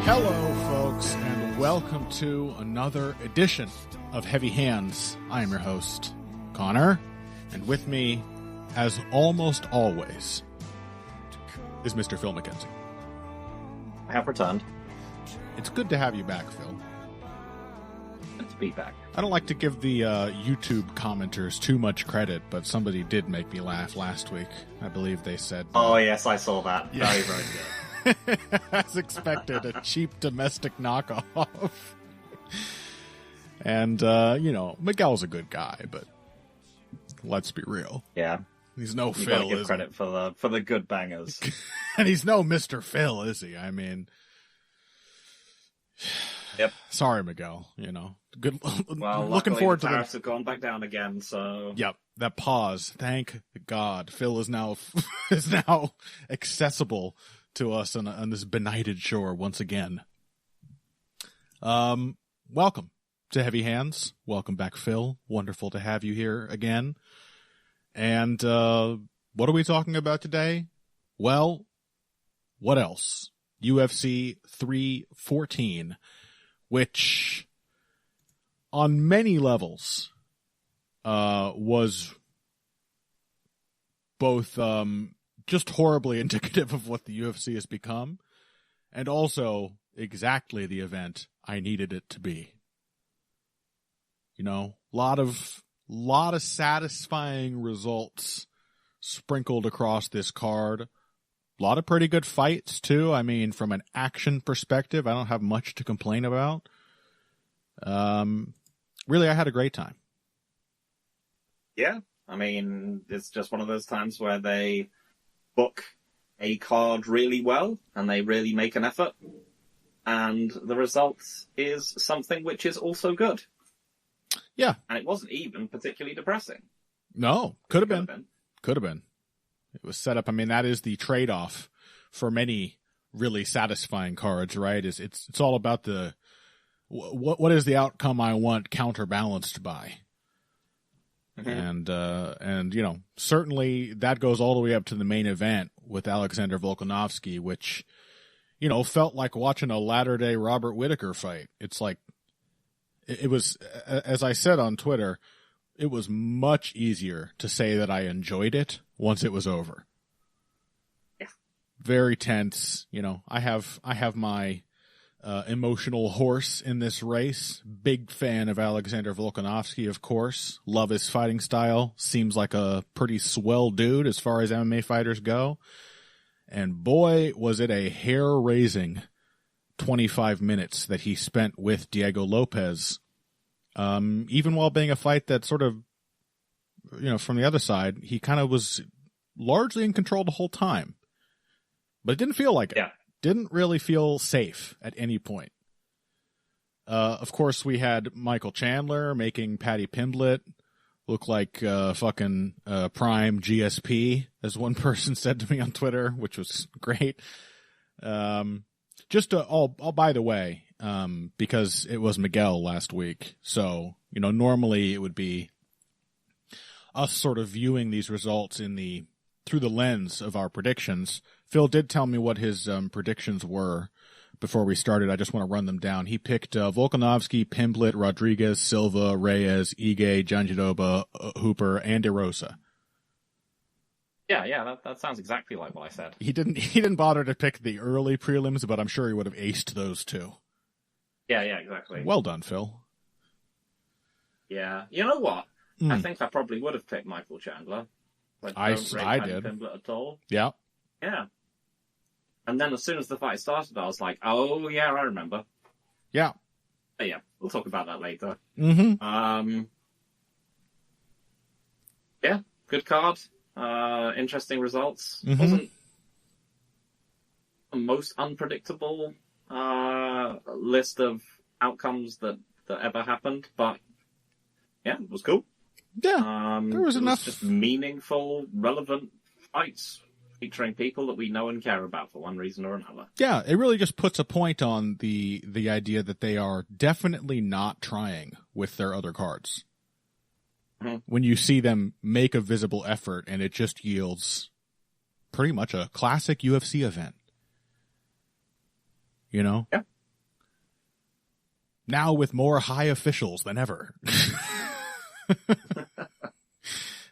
Hello, folks, and welcome to another edition of Heavy Hands. I am your host, Connor, and with me, as almost always, is Mr. Phil McKenzie. I have returned. It's good to have you back, Phil. Good to be back. I don't like to give the YouTube commenters too much credit, but somebody did make me laugh last week. I believe they said... Oh, yes, I saw that. Yeah. Very, very good. As expected, a cheap domestic knockoff. And, Miguel's a good guy, but let's be real. Yeah. He's no You Phil, gotta give is credit for the good bangers. And he's no Mr. Phil, is he? I mean... Yep. Sorry, Miguel, Good. Well, looking forward to the the... tariffs have gone back down again, so... Yep, that pause. Thank God. Phil is now accessible to us on this benighted shore once again. Welcome to Heavy Hands. Welcome back, Phil. Wonderful to have you here again. And what are we talking about today? Well, what else? UFC 314, which on many levels was both just horribly indicative of what the UFC has become, and also exactly the event I needed it to be. Lot of satisfying results sprinkled across this card. A lot of pretty good fights too. I mean, from an action perspective, I don't have much to complain about. Really, I had a great time. Yeah. I mean, it's just one of those times where they book a card really well and they really make an effort, and the result is something which is also good. Yeah. And it wasn't even particularly depressing. No, could have been. Could have been. It was set up. I mean, that is the trade-off for many really satisfying cards, right? It's all about the what is the outcome I want counterbalanced by. Mm-hmm. And certainly that goes all the way up to the main event with Alexander Volkanovski, which, felt like watching a latter-day Robert Whittaker fight. It's like, it was, as I said on Twitter, it was much easier to say that I enjoyed it once it was over. Yeah. Very tense. I have my emotional horse in this race. Big fan of Alexander Volkanovski, of course. Love his fighting style. Seems like a pretty swell dude as far as MMA fighters go. And boy, was it a hair-raising 25 minutes that he spent with Diego Lopes. Even while being a fight that sort of, from the other side, he kind of was largely in control the whole time. But it didn't feel like it. Yeah. Didn't really feel safe at any point. Of course, we had Michael Chandler making Paddy Pimblett look like fucking prime GSP, as one person said to me on Twitter, which was great. By the way, because it was Miguel last week, so normally it would be us sort of viewing these results through the lens of our predictions. Phil did tell me what his predictions were before we started. I just want to run them down. He picked Volkanovski, Pimblett, Rodriguez, Silva, Reyes, Ige, Jandiroba, Hooper, and DeRosa. Yeah, that sounds exactly like what I said. He didn't bother to pick the early prelims, but I'm sure he would have aced those too. Yeah, exactly. Well done, Phil. Yeah. You know what? I think I probably would have picked Michael Chandler. I did. Pimblett at all. Yeah. Yeah. And then as soon as the fight started, I was like, oh, yeah, I remember. Yeah. But yeah, we'll talk about that later. Mm-hmm. Yeah, good card. Interesting results. Mm-hmm. Wasn't the most unpredictable list of outcomes that ever happened, but yeah, it was cool. Yeah, there was enough. Just meaningful, relevant fights featuring people that we know and care about for one reason or another. Yeah, it really just puts a point on the idea that they are definitely not trying with their other cards. Mm-hmm. When you see them make a visible effort and it just yields pretty much a classic UFC event. You know? Yeah. now with more high officials than ever.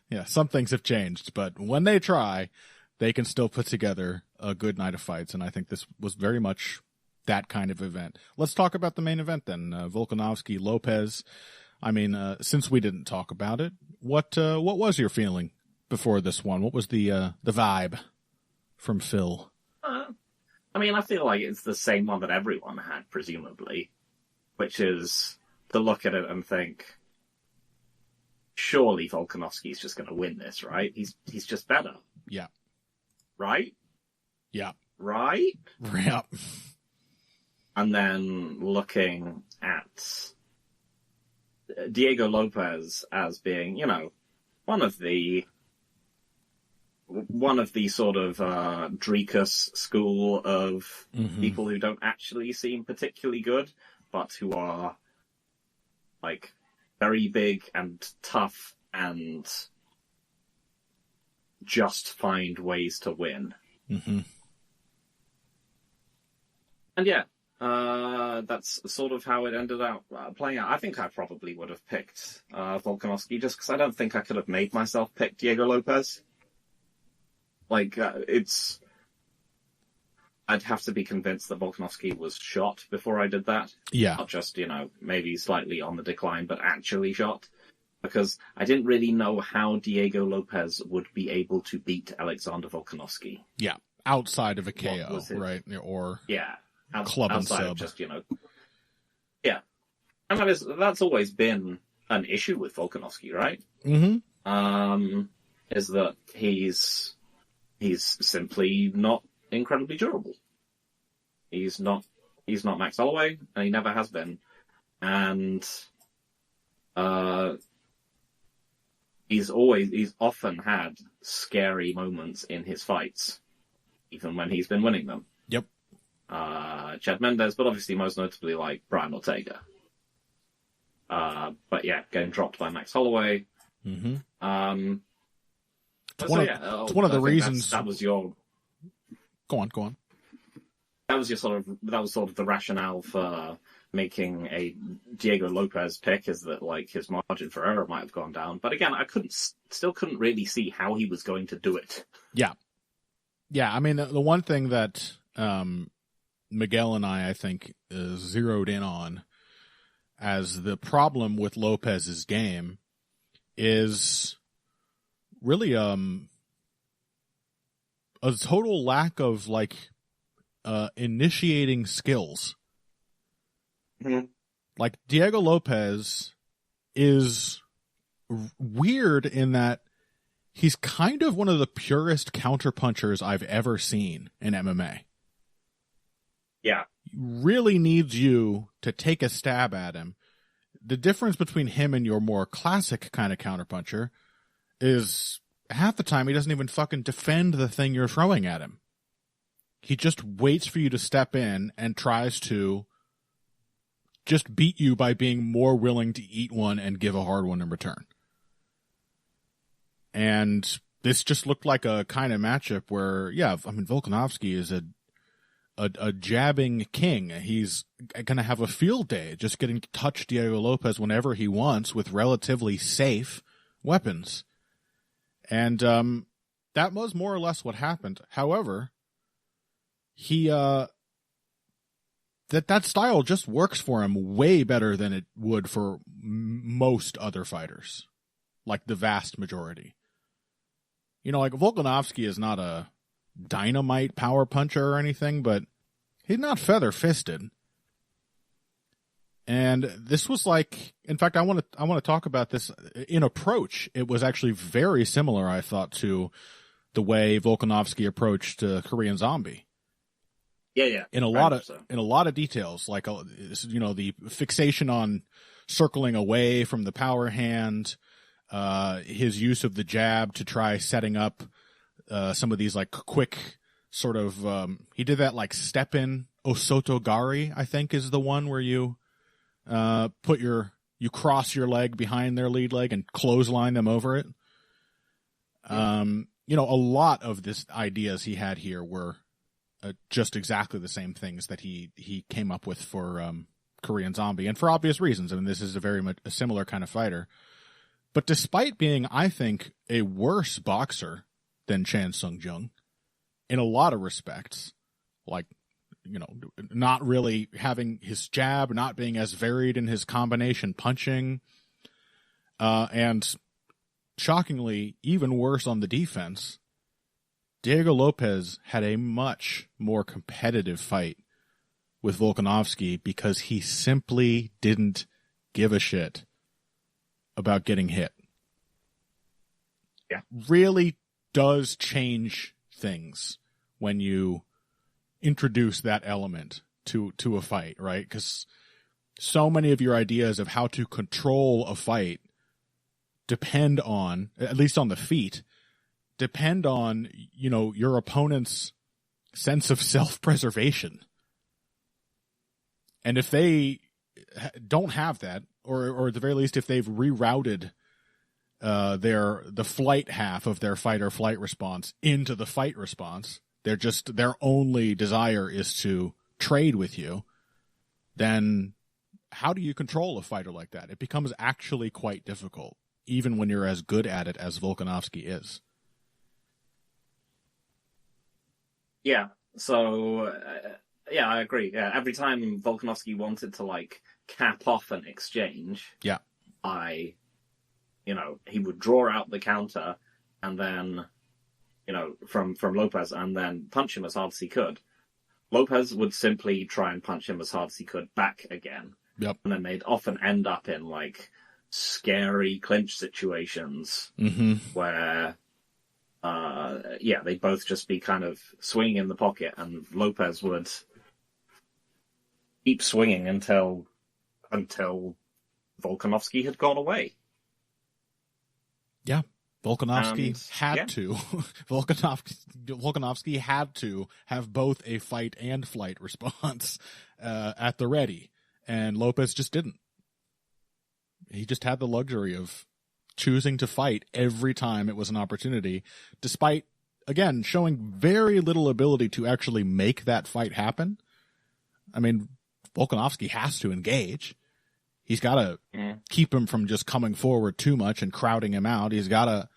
Yeah, some things have changed, but when they try, they can still put together a good night of fights, and I think this was very much that kind of event. Let's talk about the main event then. Volkanovski, Lopes. I mean, since we didn't talk about it, what was your feeling before this one? What was the vibe from Phil? I mean, I feel like it's the same one that everyone had, presumably, which is to look at it and think, surely Volkanovski's just going to win this, right? He's just better. Yeah. Right? Yeah. Right? Yeah. And then looking at Diego Lopes as being, you know, one of the sort of Dricus school of people who don't actually seem particularly good, but who are like very big and tough and just find ways to win. Mm-hmm. And yeah, that's sort of how it ended up playing out. I think I probably would have picked Volkanovski just because I don't think I could have made myself pick Diego Lopes. Like, I'd have to be convinced that Volkanovski was shot before I did that. Yeah. Not just, you know, maybe slightly on the decline, but actually shot. Because I didn't really know how Diego Lopes would be able to beat Alexander Volkanovski. Yeah. Outside of a KO, right? Or yeah. club and outside sub. Of just, you know. Yeah. And that's always been an issue with Volkanovski, right? Mm-hmm. Is that he's simply not incredibly durable. He's not Max Holloway, and he never has been. And he's often had scary moments in his fights, even when he's been winning them. Yep. Chad Mendes, but obviously most notably like Brian Ortega. But yeah, getting dropped by Max Holloway. Mm-hmm. It's one of the reasons that was your. Go on. That was sort of the rationale for making a Diego Lopes pick, is that like his margin for error might have gone down. But again, I still couldn't really see how he was going to do it. Yeah. I mean, the one thing that Miguel and I think zeroed in on as the problem with Lopez's game is really a total lack of like initiating skills. Mm-hmm. Like Diego Lopes is weird in that he's kind of one of the purest counterpunchers I've ever seen in MMA. Yeah. He really needs you to take a stab at him. The difference between him and your more classic kind of counterpuncher is half the time he doesn't even fucking defend the thing you're throwing at him. He just waits for you to step in and tries to just beat you by being more willing to eat one and give a hard one in return. And this just looked like a kind of matchup where, yeah, I mean, Volkanovski is a jabbing king. He's going to have a field day just getting to touch Diego Lopes whenever he wants with relatively safe weapons. And that was more or less what happened. However, he that style just works for him way better than it would for most other fighters, like the vast majority. You know, like Volkanovski is not a dynamite power puncher or anything, but he's not feather-fisted. And this was like, in fact, I want to talk about this in approach. It was actually very similar, I thought, to the way Volkanovski approached Korean Zombie. Yeah. In a lot of details, like, you know, the fixation on circling away from the power hand, his use of the jab to try setting up some of these like quick sort of he did that like step in Osotogari, I think is the one where you you cross your leg behind their lead leg and clothesline them over it. You know, a lot of this ideas he had here were just exactly the same things that he came up with for Korean Zombie, and for obvious reasons. I mean, this is a very much a similar kind of fighter. But despite being, I think, a worse boxer than Chan Sung Jung, in a lot of respects, like, you know, not really having his jab, not being as varied in his combination punching, and shockingly, even worse on the defense, Diego Lopes had a much more competitive fight with Volkanovski because he simply didn't give a shit about getting hit. Yeah. Really does change things when you introduce that element to a fight, right? Because so many of your ideas of how to control a fight depend on, at least on the feet, depend on, you know, your opponent's sense of self-preservation. And if they don't have that, or at the very least, if they've rerouted the flight half of their fight or flight response into the fight response, their only desire is to trade with you, then how do you control a fighter like that? It becomes actually quite difficult, even when you're as good at it as Volkanovski is. Yeah. So, yeah, I agree. Yeah, every time Volkanovski wanted to, like, cap off an exchange, yeah, he would draw out the counter and then, from Lopes and then punch him as hard as he could. Lopes would simply try and punch him as hard as he could back again. Yep. And then they'd often end up in, like, scary clinch situations where, they'd both just be kind of swinging in the pocket, and Lopes would keep swinging until Volkanovski had gone away. Yeah, Volkanovski had to. Volkanovski had to have both a fight and flight response at the ready, and Lopes just didn't. He just had the luxury of choosing to fight every time it was an opportunity, despite, again, showing very little ability to actually make that fight happen. I mean, Volkanovski has to engage. He's got to keep him from just coming forward too much and crowding him out. He's got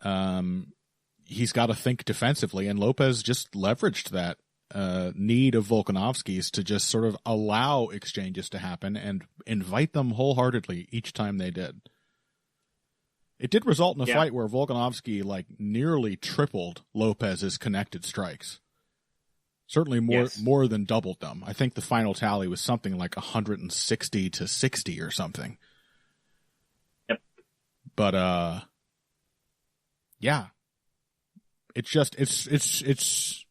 to think defensively, and Lopes just leveraged that need of Volkanovski's to just sort of allow exchanges to happen and invite them wholeheartedly each time they did. It did result in a fight where Volkanovski nearly tripled Lopes's connected strikes. Certainly more than doubled them. I think the final tally was something like 160 to 60 or something. Yep. But it's just it's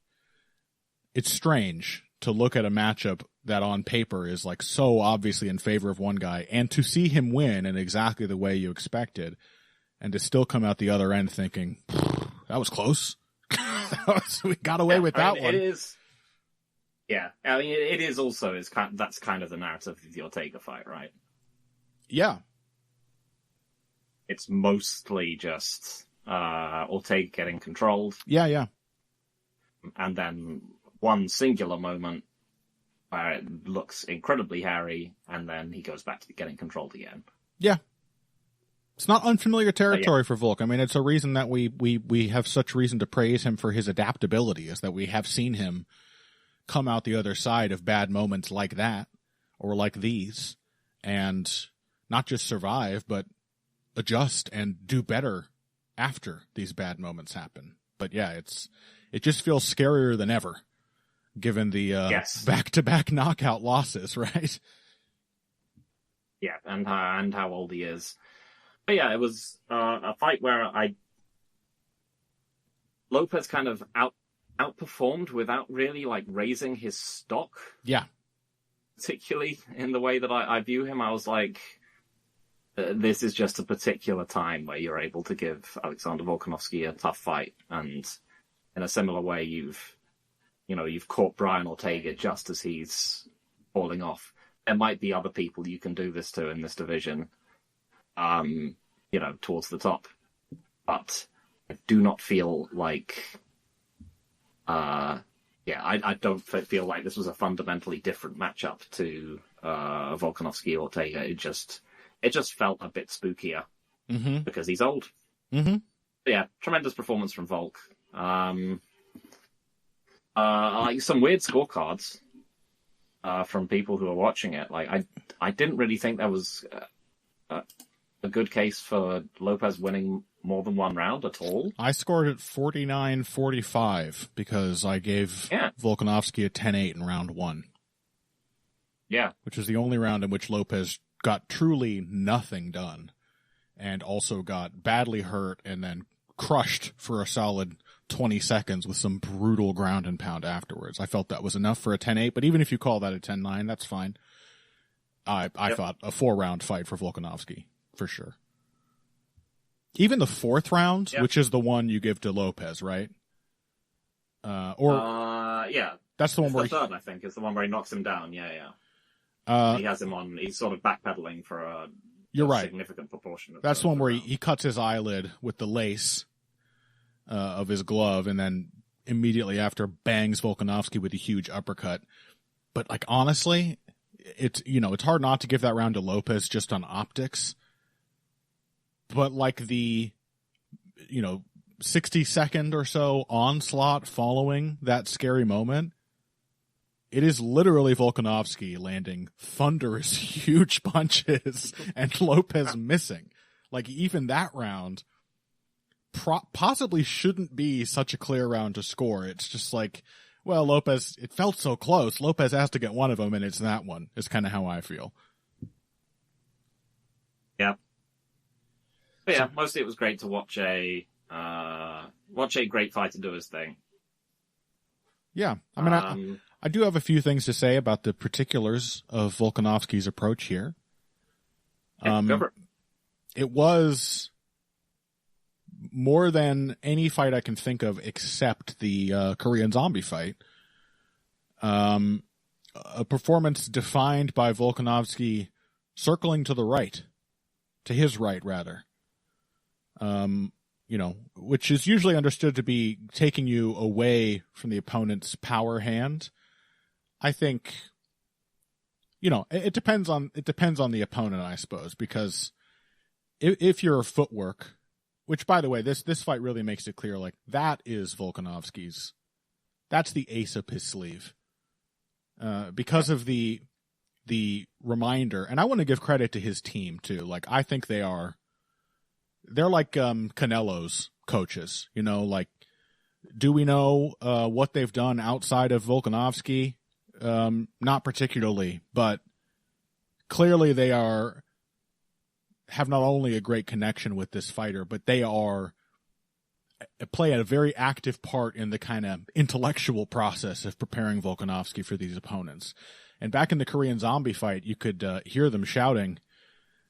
strange to look at a matchup that on paper is so obviously in favor of one guy, and to see him win in exactly the way you expected, and to still come out the other end thinking, that was close. We got away with that one. It is. Yeah, I mean, it is also that's kind of the narrative of the Ortega fight, right? Yeah. It's mostly just Ortega getting controlled. Yeah. And then one singular moment where it looks incredibly hairy, and then he goes back to getting controlled again. Yeah. It's not unfamiliar territory for Volk. I mean, it's a reason that we have such reason to praise him for his adaptability, is that we have seen him come out the other side of bad moments like that, or like these, and not just survive, but adjust and do better after these bad moments happen. But yeah, it just feels scarier than ever, given the back-to-back knockout losses, right? Yeah, and how old he is. But yeah, it was a fight where Lopes kind of outperformed without really raising his stock. Yeah. Particularly in the way that I view him, I was like, this is just a particular time where you're able to give Alexander Volkanovski a tough fight, and in a similar way, you've caught Brian Ortega just as he's falling off. There might be other people you can do this to in this division, towards the top, but I do not feel like, I don't feel like this was a fundamentally different matchup to Volkanovski Ortega, it just felt a bit spookier because he's old. Mm-hmm. Yeah, tremendous performance from Volk. Like some weird scorecards from people who are watching it. Like I didn't really think there was a good case for Lopes winning more than one round at all. I scored it 49-45 because I gave Volkanovski a 10-8 in round 1. Yeah. Which was the only round in which Lopes got truly nothing done and also got badly hurt and then crushed for a solid 20 seconds with some brutal ground and pound afterwards. I felt that was enough for a 10-8, but even if you call that a 10-9, that's fine. I thought a 4-round fight for Volkanovski, for sure. Even the 4th round, which is the one you give to Lopes, right? Yeah. That's the one where the third, I think, is the one where he knocks him down. Yeah. He has him on. He's sort of backpedaling for a significant proportion. That's the one where he cuts his eyelid with the lace of his glove, and then immediately after bangs Volkanovski with a huge uppercut. But like honestly, it's hard not to give that round to Lopes just on optics. But like the 60-second or so onslaught following that scary moment, it is literally Volkanovski landing thunderous, huge punches and Lopes missing. Like, even that round possibly shouldn't be such a clear round to score. It's just like, well, Lopes, it felt so close. Lopes has to get one of them, and it's that one. Is kind of how I feel. Yeah. But yeah, mostly it was great to watch a great fighter do his thing. Yeah. I mean, I do have a few things to say about the particulars of Volkanovski's approach here. It was more than any fight I can think of except the Korean Zombie fight. A performance defined by Volkanovski circling to the right, to his right, rather. Which is usually understood to be taking you away from the opponent's power hand. I think, it depends on the opponent, I suppose, because if your footwork, which by the way, this fight really makes it clear, like that is Volkanovski's, that's the ace up his sleeve, because of the reminder, and I want to give credit to his team too. Like I think they're like Canelo's coaches, like, do we know what they've done outside of Volkanovski? Not particularly, but clearly they have not only a great connection with this fighter, but they play a very active part in the kind of intellectual process of preparing Volkanovski for these opponents. And back in the Korean Zombie fight, you could hear them shouting.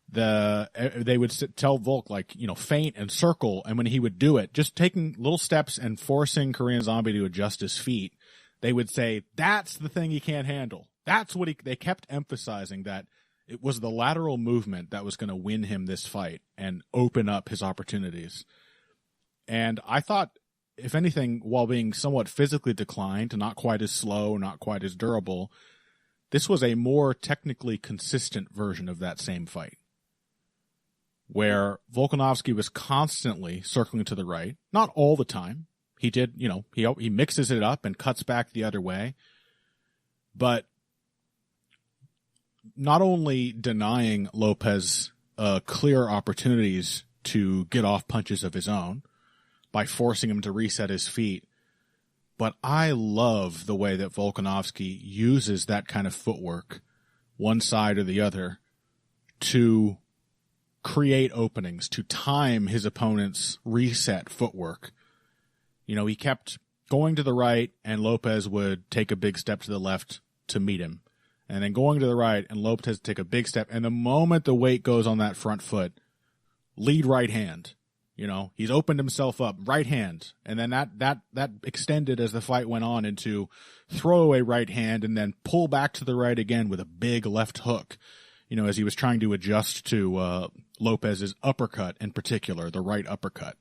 They would tell Volk, like, feint and circle, and when he would do it, just taking little steps and forcing Korean Zombie to adjust his feet, they would say, that's the thing he can't handle. That's what they kept emphasizing, that it was the lateral movement that was going to win him this fight and open up his opportunities. And I thought, if anything, while being somewhat physically declined, not quite as slow, not quite as durable, this was a more technically consistent version of that same fight, where Volkanovski was constantly circling to the right, not all the time. He did, he mixes it up and cuts back the other way, but not only denying Lopes clear opportunities to get off punches of his own by forcing him to reset his feet, but I love the way that Volkanovski uses that kind of footwork, one side or the other, to create openings, to time his opponent's reset footwork. He kept going to the right, and Lopes would take a big step to the left to meet him. And then going to the right, and Lopes would take a big step. And the moment the weight goes on that front foot, lead right hand. He's opened himself up, right hand. And then that extended as the fight went on into throwaway right hand, and then pull back to the right again with a big left hook. As he was trying to adjust to Lopes's uppercut in particular, the right uppercut.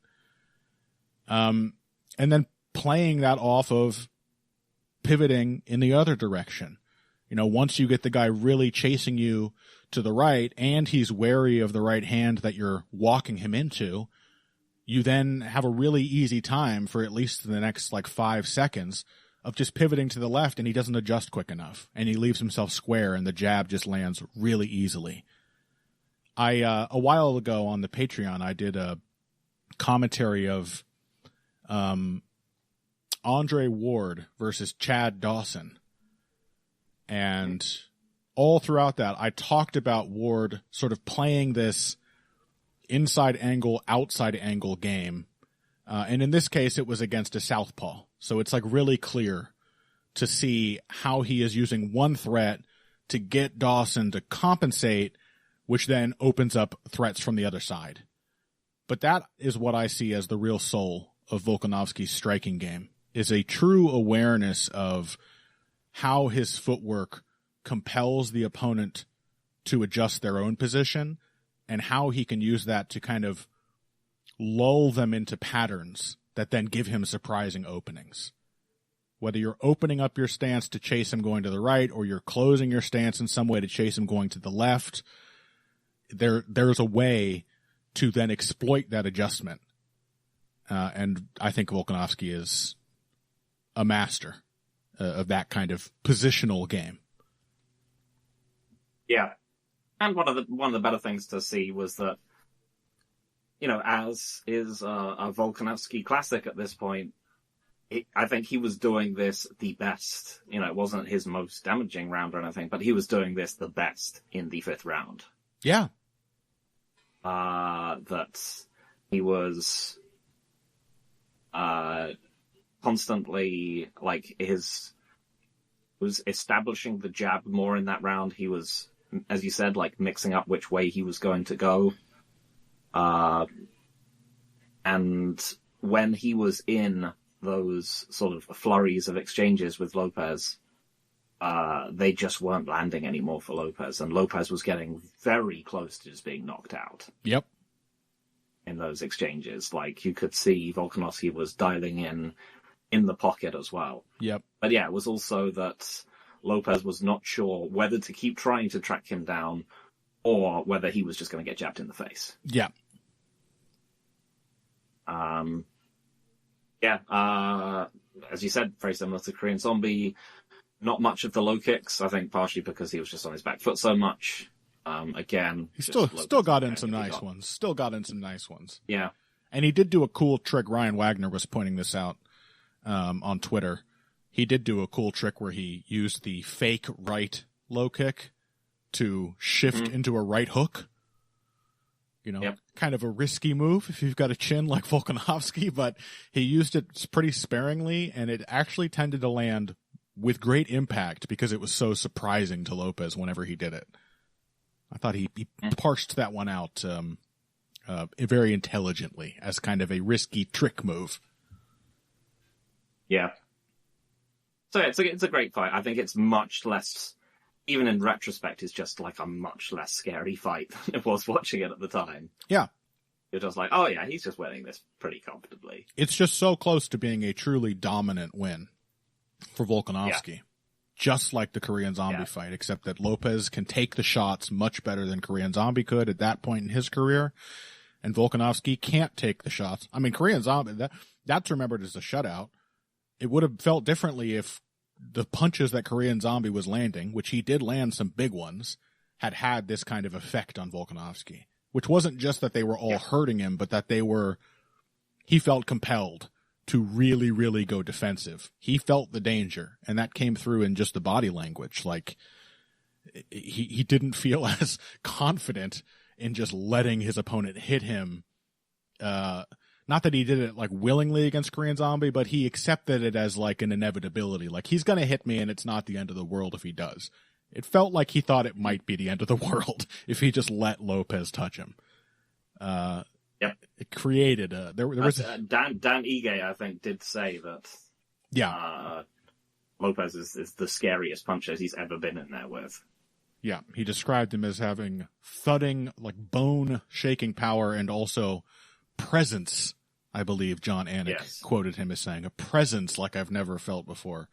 And then playing that off of pivoting in the other direction. You know, once you get the guy really chasing you to the right and he's wary of the right hand that you're walking him into, you then have a really easy time for at least the next like 5 seconds of just pivoting to the left, and he doesn't adjust quick enough and he leaves himself square and the jab just lands really easily. A while ago on the Patreon, I did a commentary of Andre Ward versus Chad Dawson. And all throughout that, I talked about Ward sort of playing this inside angle, outside angle game. And in this case, it was against a southpaw. So it's like really clear to see how he is using one threat to get Dawson to compensate, which then opens up threats from the other side. But that is what I see as the real soul of Volkanovski's striking game, is a true awareness of how his footwork compels the opponent to adjust their own position and how he can use that to kind of lull them into patterns that then give him surprising openings. Whether you're opening up your stance to chase him going to the right or you're closing your stance in some way to chase him going to the left, there's a way to then exploit that adjustment. And I think Volkanovski is a master of that kind of positional game. Yeah. And one of the better things to see was that, you know, as is a Volkanovski classic at this point, I think he was doing this the best. You know, it wasn't his most damaging round or anything, but he was doing this the best in the 5th round. Yeah. That he was constantly, like, was establishing the jab more in that round. He was, as you said, like, mixing up which way he was going to go. And when he was in those sort of flurries of exchanges with Lopes, they just weren't landing anymore for Lopes, and Lopes was getting very close to just being knocked out. Yep. In those exchanges, like, you could see Volkanovski was dialing in the pocket as well. Yep. But yeah, it was also that Lopes was not sure whether to keep trying to track him down or whether he was just going to get jabbed in the face. Yeah. As you said, very similar to Korean Zombie. Not much of the low kicks, I think partially because he was just on his back foot so much. Again, he still got in some nice ones. Still got in some nice ones. Yeah. And he did do a cool trick. Ryan Wagner was pointing this out on Twitter. He did do a cool trick where he used the fake right low kick to shift into a right hook. You know, kind of a risky move if you've got a chin like Volkanovski, but he used it pretty sparingly, and it actually tended to land with great impact because it was so surprising to Lopes whenever he did it. I thought he parsed that one out very intelligently as kind of a risky trick move. Yeah. So it's a great fight. I think it's much less, even in retrospect, it's just like a much less scary fight than it was watching it at the time. Yeah. You're just like, oh yeah, he's just winning this pretty comfortably. It's just so close to being a truly dominant win for Volkanovski. Yeah. Just like the Korean Zombie fight, except that Lopes can take the shots much better than Korean Zombie could at that point in his career, and Volkanovski can't take the shots. I mean, Korean Zombie, that's remembered as a shutout. It would have felt differently if the punches that Korean Zombie was landing, which he did land some big ones, had this kind of effect on Volkanovski, which wasn't just that they were all hurting him, but that he felt compelled to really, really go defensive. He felt the danger, and that came through in just the body language. Like, he didn't feel as confident in just letting his opponent hit him. Not that he did it like willingly against Korean Zombie, but he accepted it as like an inevitability. Like, he's going to hit me and it's not the end of the world if he does. It felt like he thought it might be the end of the world if he just let Lopes touch him. It created there was Dan Ige, I think, did say that. Yeah. Lopes is the scariest puncher he's ever been in there with. Yeah, he described him as having thudding, like bone-shaking power and also presence. I believe John Anik quoted him as saying, a presence like I've never felt before.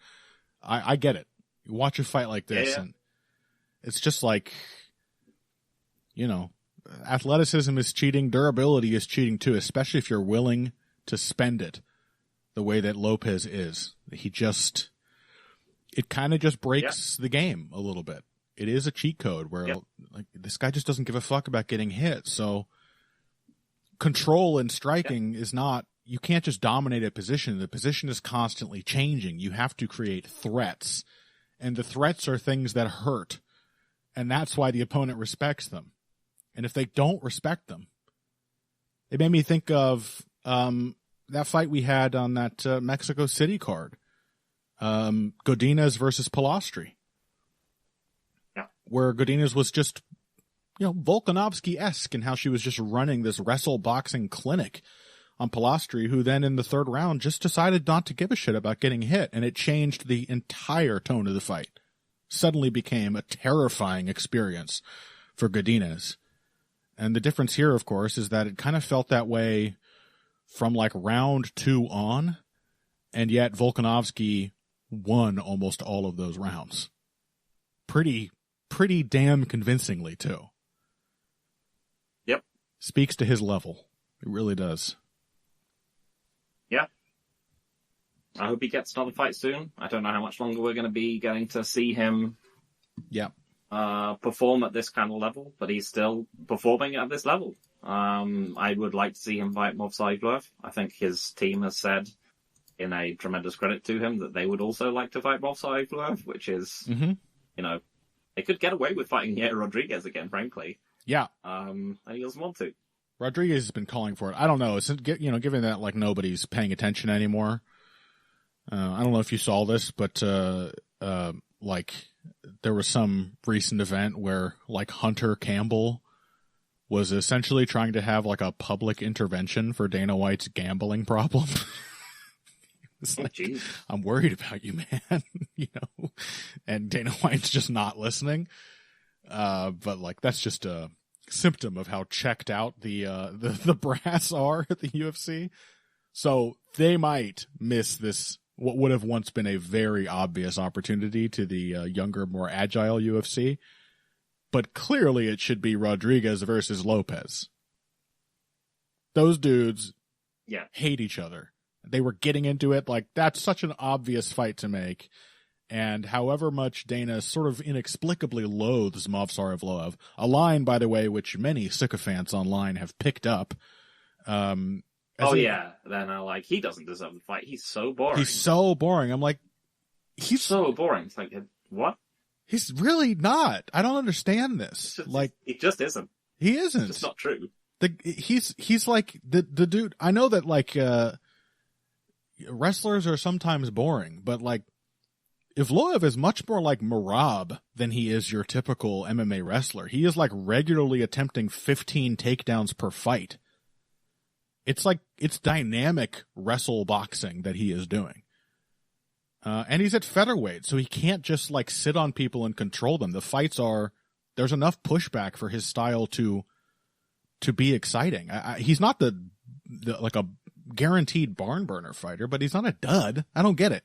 I get it. You watch a fight like this, and it's just like, athleticism is cheating, durability is cheating too, especially if you're willing to spend it the way that Lopes is. It kind of just breaks the game a little bit. It is a cheat code where like this guy just doesn't give a fuck about getting hit. So control and striking is not, you can't just dominate a position. The position is constantly changing. You have to create threats, and the threats are things that hurt. And that's why the opponent respects them. And if they don't respect them, it made me think of that fight we had on that Mexico City card, Godinez versus Palastri, where Godinez was just, Volkanovski-esque in how she was just running this wrestle boxing clinic on Palastri, who then in the third round just decided not to give a shit about getting hit, and it changed the entire tone of the fight. Suddenly became a terrifying experience for Godinez. And the difference here, of course, is that it kind of felt that way from like round 2 on, and yet Volkanovski won almost all of those rounds. Pretty damn convincingly, too. Yep. Speaks to his level. It really does. Yeah. I hope he gets another fight soon. I don't know how much longer we're going to be getting to see him perform at this kind of level, but he's still performing at this level. I would like to see him fight Movsar. I think his team has said, in a tremendous credit to him, that they would also like to fight Movsar, which is, they could get away with fighting Yair Rodriguez again, frankly. Yeah. And he doesn't want to. Rodriguez has been calling for it. I don't know. Given that like nobody's paying attention anymore. I don't know if you saw this, but like there was some recent event where like Hunter Campbell was essentially trying to have like a public intervention for Dana White's gambling problem. It's like, I'm worried about you, man. And Dana White's just not listening. But like that's just a symptom of how checked out the brass are at the UFC. So they might miss this, what would have once been a very obvious opportunity to the younger, more agile UFC. But clearly it should be Rodriguez versus Lopes. Those dudes hate each other. They were getting into it. Like, that's such an obvious fight to make. And however much Dana sort of inexplicably loathes Movsar, a line, by the way, which many sycophants online have picked up. Then I'm like, he doesn't deserve the fight. He's so boring. He's so boring. I'm like, he's so boring. It's like, what? He's really not. I don't understand this. He just isn't. He isn't. It's just not true. He's like the dude. I know that like wrestlers are sometimes boring, but like Ivloev is much more like Merab than he is your typical MMA wrestler. He is like regularly attempting 15 takedowns per fight. It's like, it's dynamic wrestle boxing that he is doing. And he's at featherweight, so he can't just like sit on people and control them. The fights there's enough pushback for his style to be exciting. He's not the like a guaranteed barn burner fighter, but he's not a dud. I don't get it.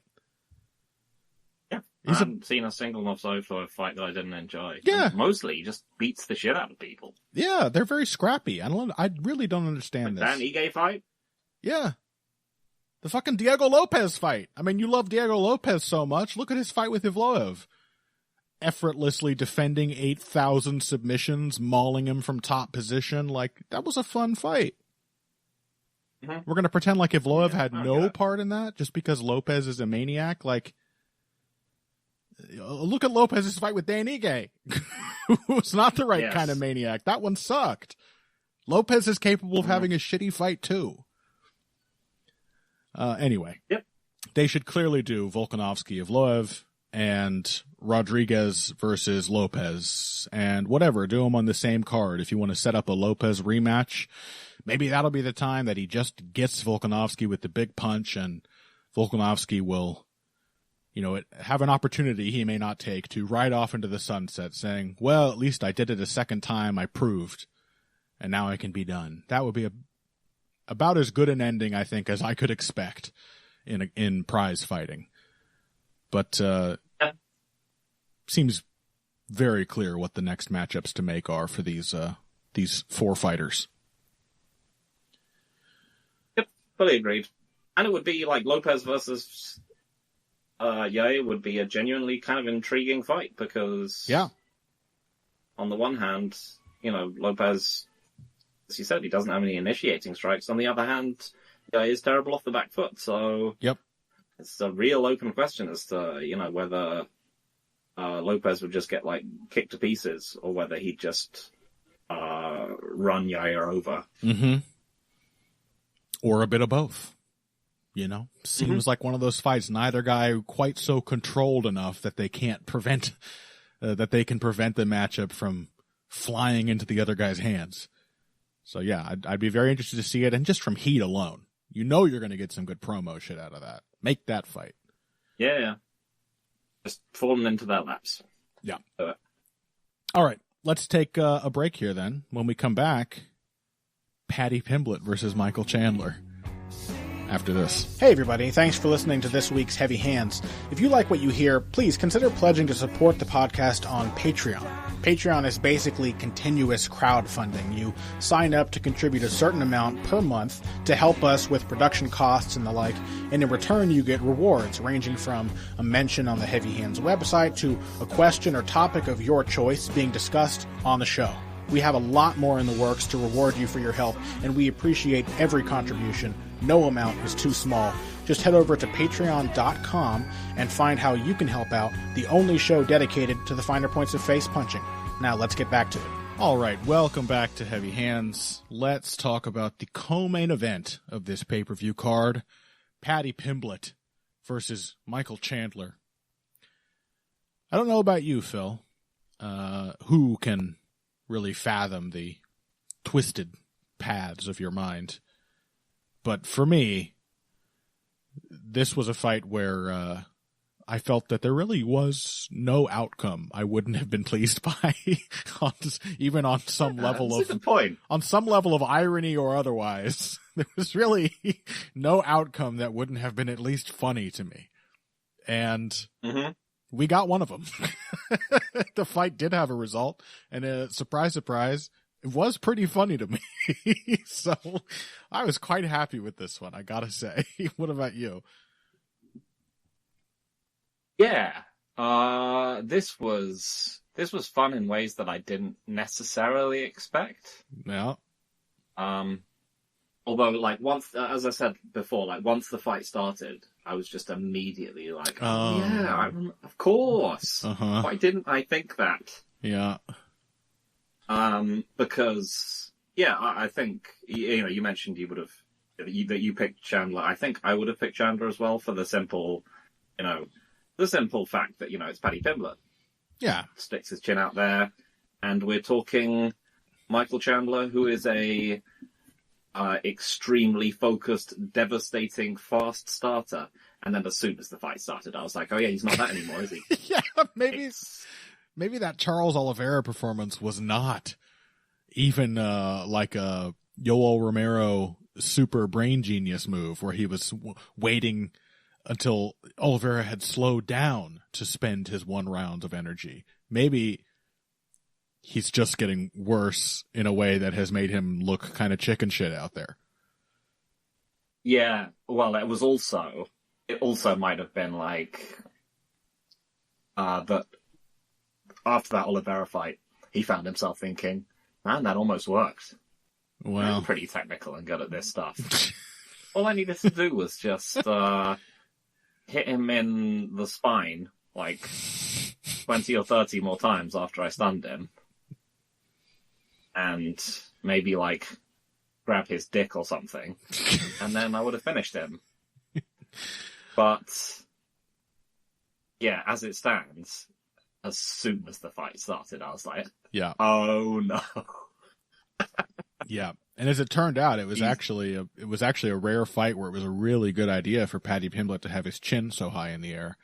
Yeah. I haven't seen a single Movsar fight that I didn't enjoy. Yeah. And mostly he just beats the shit out of people. Yeah, they're very scrappy. I really don't understand this. That Ige fight? Yeah. The fucking Diego Lopes fight. I mean, you love Diego Lopes so much. Look at his fight with Ivloev. Effortlessly defending 8,000 submissions, mauling him from top position. Like, that was a fun fight. Mm-hmm. We're going to pretend like Ivloev had no part in that just because Lopes is a maniac. Like, look at Lopez's fight with Dan Ige, who's not the right kind of maniac. That one sucked. Lopes is capable of having a shitty fight too. Anyway, they should clearly do Volkanovski Ivloev and Rodriguez versus Lopes and whatever. Do them on the same card. If you want to set up a Lopes rematch, maybe that'll be the time that he just gets Volkanovski with the big punch, and Volkanovski will, have an opportunity he may not take to ride off into the sunset saying, well, at least I did it a second time. I proved, and now I can be done. That would be about as good an ending, I think, as I could expect in prize fighting. But seems very clear what the next matchups to make are for these 4 fighters. Yep, fully agreed. And it would be like Lopes versus Yair would be a genuinely kind of intriguing fight because, on the one hand, Lopes, as you said, he doesn't have any initiating strikes. On the other hand, Yair is terrible off the back foot. So it's a real open question as to whether Lopes would just get kicked to pieces or whether he'd just run Yair over. Mm-hmm. Or a bit of both. Seems like one of those fights. Neither guy quite so controlled enough that they can't prevent that they can prevent the matchup from flying into the other guy's hands. So yeah, I'd be very interested to see it, and just from heat alone, you're going to get some good promo shit out of that. Make that fight. Yeah. Just falling into their laps. Yeah. All right, let's take a break here then. When we come back, Paddy Pimblett versus Michael Chandler. After this. Hey everybody, thanks for listening to this week's Heavy Hands. If you like what you hear, please consider pledging to support the podcast on Patreon. Patreon is basically continuous crowdfunding. You sign up to contribute a certain amount per month to help us with production costs and the like, and in return you get rewards ranging from a mention on the Heavy Hands website to a question or topic of your choice being discussed on the show. We have a lot more in the works to reward you for your help, and we appreciate every contribution. No amount is too small. Just head over to patreon.com and find how you can help out, the only show dedicated to the finer points of face punching. Now let's get back to it. All right, welcome back to Heavy Hands. Let's talk about the co-main event of this pay-per-view card, Paddy Pimblett versus Michael Chandler. I don't know about you, Phil, who can really fathom the twisted paths of your mind. But for me, this was a fight where I felt that there really was no outcome I wouldn't have been pleased by, even on some level of irony or otherwise. There was really no outcome that wouldn't have been at least funny to me. And we got one of them. The fight did have a result, and surprise, surprise, it was pretty funny to me. So I was quite happy with this one, I gotta say. What about you? Yeah. This was fun in ways that I didn't necessarily expect. Yeah. Although, once, as I said before, once the fight started, I was just immediately like, oh yeah, of course. Why didn't I think that? Yeah. Because, yeah, I think, you mentioned that you picked Chandler. I think I would have picked Chandler as well for the simple fact that, it's Paddy Pimblett. Yeah. Sticks his chin out there. And we're talking Michael Chandler, who is a extremely focused, devastating, fast starter. And then as soon as the fight started, I was like, oh yeah, he's not that anymore, is he? Yeah, maybe that Charles Oliveira performance was not even like a Yoel Romero super brain genius move where he was waiting until Oliveira had slowed down to spend his 1 round of energy. Maybe he's just getting worse in a way that has made him look kind of chicken shit out there. Yeah, well, it also might have been that after that Oliveira fight, he found himself thinking, man, that almost worked. Well, I'm pretty technical and good at this stuff. All I needed to do was just hit him in the spine 20 or 30 more times after I stunned him. And maybe grab his dick or something. And then I would have finished him. But yeah, as it stands, as soon as the fight started, I was like, yeah, oh no. Yeah. And as it turned out, it was actually a rare fight where it was a really good idea for Paddy Pimblett to have his chin so high in the air,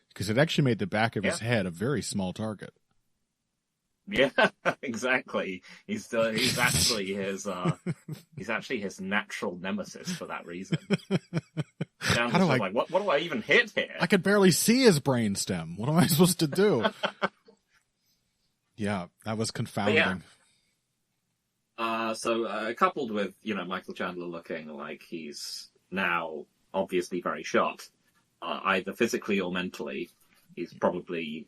because it actually made the back of his head a very small target. Yeah, exactly. He's actually his natural nemesis for that reason. What do I even hit here? I could barely see his brainstem. What am I supposed to do? Yeah, that was confounding. So coupled with, Michael Chandler looking like he's now obviously very shot, either physically or mentally, he's probably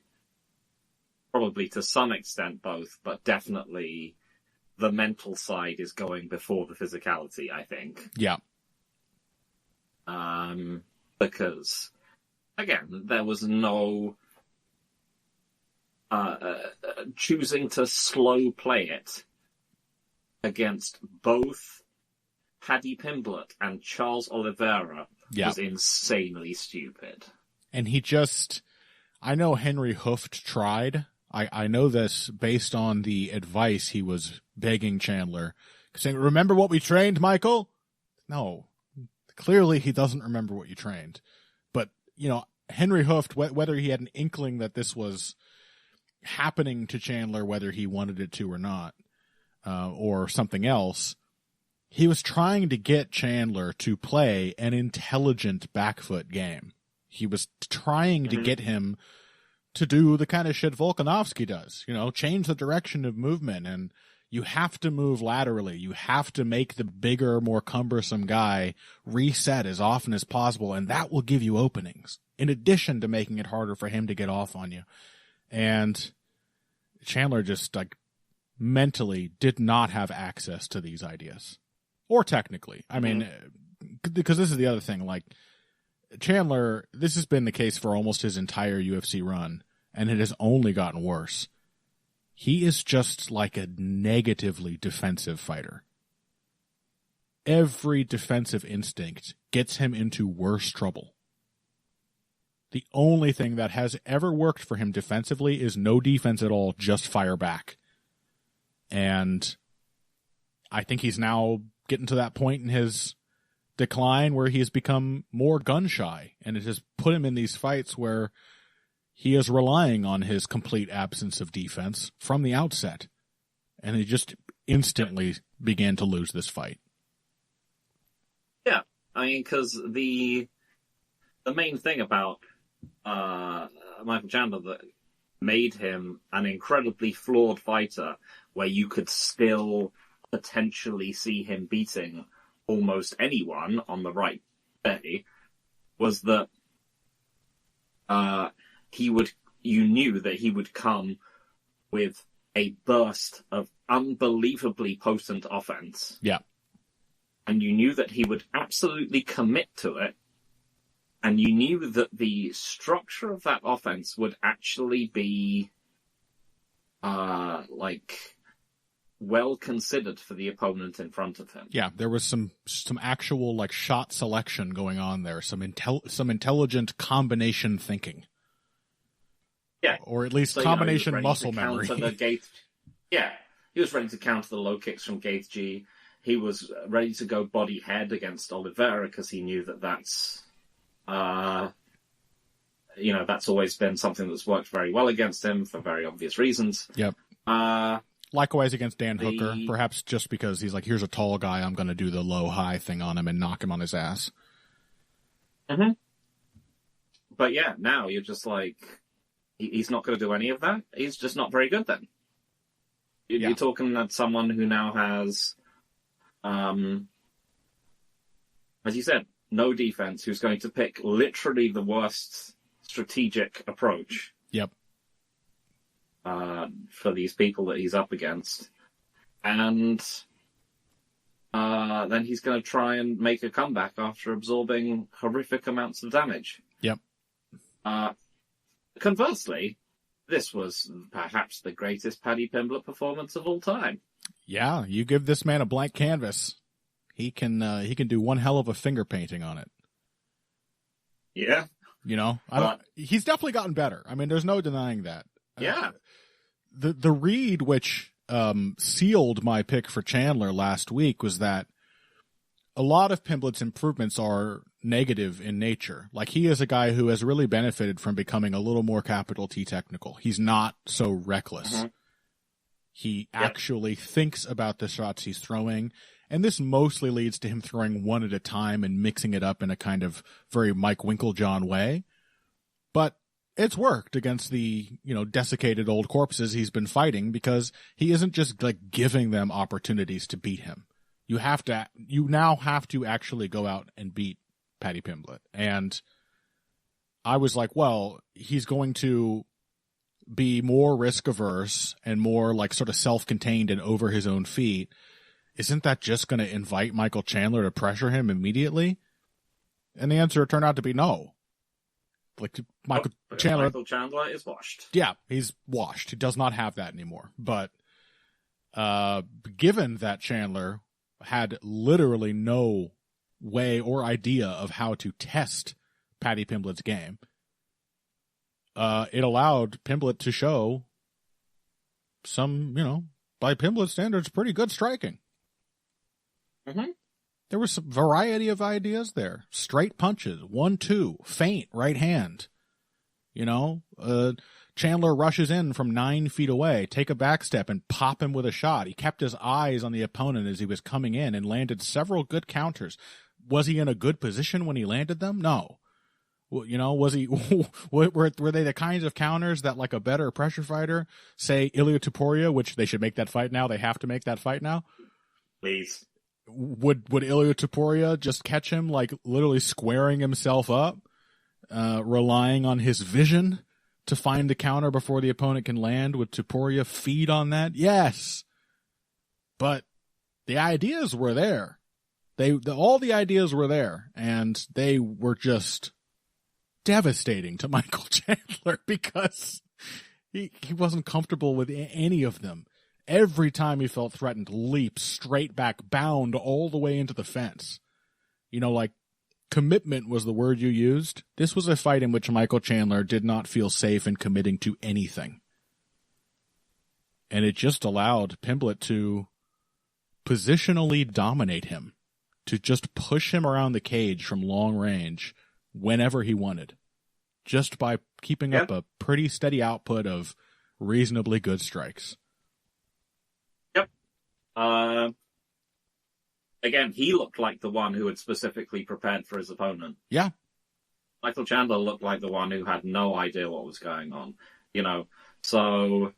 to some extent both, but definitely the mental side is going before the physicality, I think. Yeah. Because, again, there was no choosing to slow play it against both Paddy Pimblett and Charles Oliveira was insanely stupid. And he just... I know Henry Hooft tried. I know this based on the advice he was begging Chandler, saying, remember what we trained, Michael? No. Clearly he doesn't remember what you trained. But, Henry Hooft, whether he had an inkling that this was happening to Chandler, whether he wanted it to or not, or something else, he was trying to get Chandler to play an intelligent backfoot game. He was trying to get him to do the kind of shit Volkanovski does, change the direction of movement. And you have to move laterally. You have to make the bigger, more cumbersome guy reset as often as possible. And that will give you openings in addition to making it harder for him to get off on you. And Chandler just mentally did not have access to these ideas, or technically. I mean, because this is the other thing, Chandler, this has been the case for almost his entire UFC run, and it has only gotten worse. He is just like a negatively defensive fighter. Every defensive instinct gets him into worse trouble. The only thing that has ever worked for him defensively is no defense at all, just fire back. And I think he's now getting to that point in his decline where he has become more gun shy, and it has put him in these fights where he is relying on his complete absence of defense from the outset, and he just instantly began to lose this fight. Yeah, I mean, because the main thing about Michael Chandler that made him an incredibly flawed fighter, where you could still potentially see him beating almost anyone on the right day, was that you knew that he would come with a burst of unbelievably potent offense. Yeah. And you knew that he would absolutely commit to it. And you knew that the structure of that offense would actually be, well considered for the opponent in front of him. Yeah, there was some actual shot selection going on there, some intelligent combination thinking. Yeah, or at least combination muscle memory. He was ready to counter the low kicks from Gaethje. He was ready to go body head against Oliveira because he knew that that's always been something that's worked very well against him for very obvious reasons. Yep. Likewise against Dan Hooker, perhaps just because he's here's a tall guy, I'm going to do the low-high thing on him and knock him on his ass. Mm-hmm. But yeah, now you're just he's not going to do any of that. He's just not very good then. You're talking at someone who now has, as you said, no defense, who's going to pick literally the worst strategic approach. Yep. For these people that he's up against. And then he's going to try and make a comeback after absorbing horrific amounts of damage. Yep. Conversely, this was perhaps the greatest Paddy Pimblett performance of all time. Yeah, you give this man a blank canvas, he can do one hell of a finger painting on it. Yeah. He's definitely gotten better. I mean, there's no denying that. Yeah. The read which sealed my pick for Chandler last week was that a lot of Pimblett's improvements are negative in nature. He is a guy who has really benefited from becoming a little more capital T technical. He's not so reckless. Mm-hmm. He actually thinks about the shots he's throwing, and this mostly leads to him throwing one at a time and mixing it up in a kind of very Mike Winklejohn way. But it's worked against the, desiccated old corpses he's been fighting, because he isn't just like giving them opportunities to beat him. You now have to actually go out and beat Paddy Pimblett. And I was like, well, he's going to be more risk averse and more like sort of self-contained and over his own feet. Isn't that just going to invite Michael Chandler to pressure him immediately? And the answer turned out to be no. Like Michael Chandler is washed. Yeah, he's washed. He does not have that anymore. But given that Chandler had literally no way or idea of how to test Paddy Pimblett's game, it allowed Pimblett to show some, by Pimblett's standards, pretty good striking. Mm-hmm. There was some variety of ideas there. Straight punches, 1-2, feint, right hand. Chandler rushes in from 9 feet away, take a back step and pop him with a shot. He kept his eyes on the opponent as he was coming in and landed several good counters. Was he in a good position when he landed them? No. Well, was he? Were they the kinds of counters that, like a better pressure fighter, say Ilia Topuria, which they should make that fight now? They have to make that fight now. Please. Would Ilia Topuria just catch him, like literally squaring himself up, relying on his vision to find the counter before the opponent can land? Would Topuria feed on that? Yes. But the ideas were there. All the ideas were there, and they were just devastating to Michael Chandler because he wasn't comfortable with any of them. Every time he felt threatened, leap straight back, bound all the way into the fence. Like commitment was the word you used. This was a fight in which Michael Chandler did not feel safe in committing to anything. And it just allowed Pimblett to positionally dominate him, to just push him around the cage from long range whenever he wanted, just by keeping up a pretty steady output of reasonably good strikes. Again, he looked like the one who had specifically prepared for his opponent. Yeah. Michael Chandler looked like the one who had no idea what was going on. So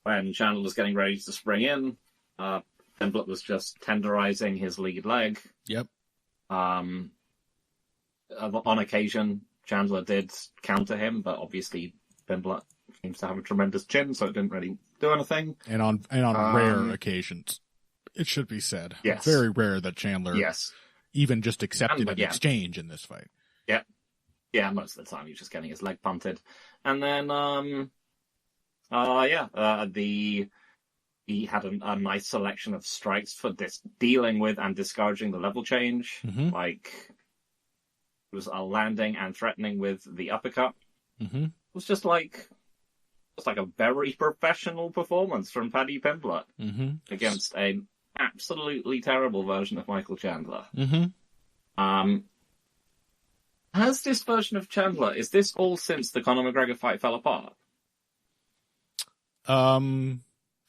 when Chandler was getting ready to spring in, Pimblett was just tenderizing his lead leg. Yep. On occasion, Chandler did counter him, but obviously Pimblett seems to have a tremendous chin, so it didn't really do anything. And on rare occasions, it should be said. Yes. Very rare that Chandler even just accepted an exchange in this fight. Yep. Yeah, most of the time he's just getting his leg punted. And then, he had a nice selection of strikes for dealing with and discouraging the level change. Mm-hmm. Like, it was landing and threatening with the uppercut. Mm-hmm. It was just like a very professional performance from Paddy Pimblett against an absolutely terrible version of Michael Chandler. Mm-hmm. Has this version of Chandler, is this all since the Conor McGregor fight fell apart?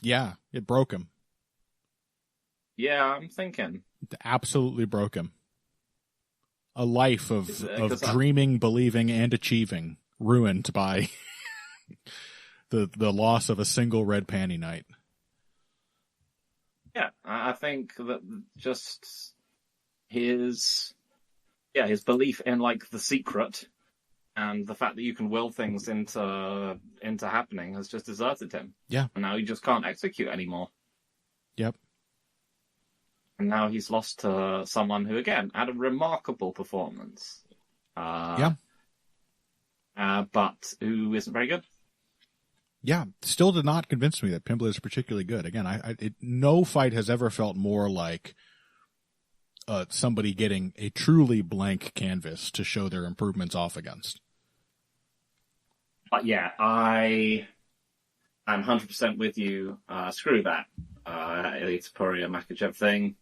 Yeah, it broke him. Yeah, I'm thinking. It absolutely broke him. A life of dreaming, believing, and achieving ruined by the loss of a single red panty night. Yeah, I think that just his belief in like the secret and the fact that you can will things into happening has just deserted him. Yeah. And now he just can't execute anymore. Yep. And now he's lost to someone who, again, had a remarkable performance. But who isn't very good. Yeah, still did not convince me that Pimblett is particularly good. Again, no fight has ever felt more like somebody getting a truly blank canvas to show their improvements off against. But yeah, I'm 100% with you. Screw that Ilia Topuria Makhachev thing.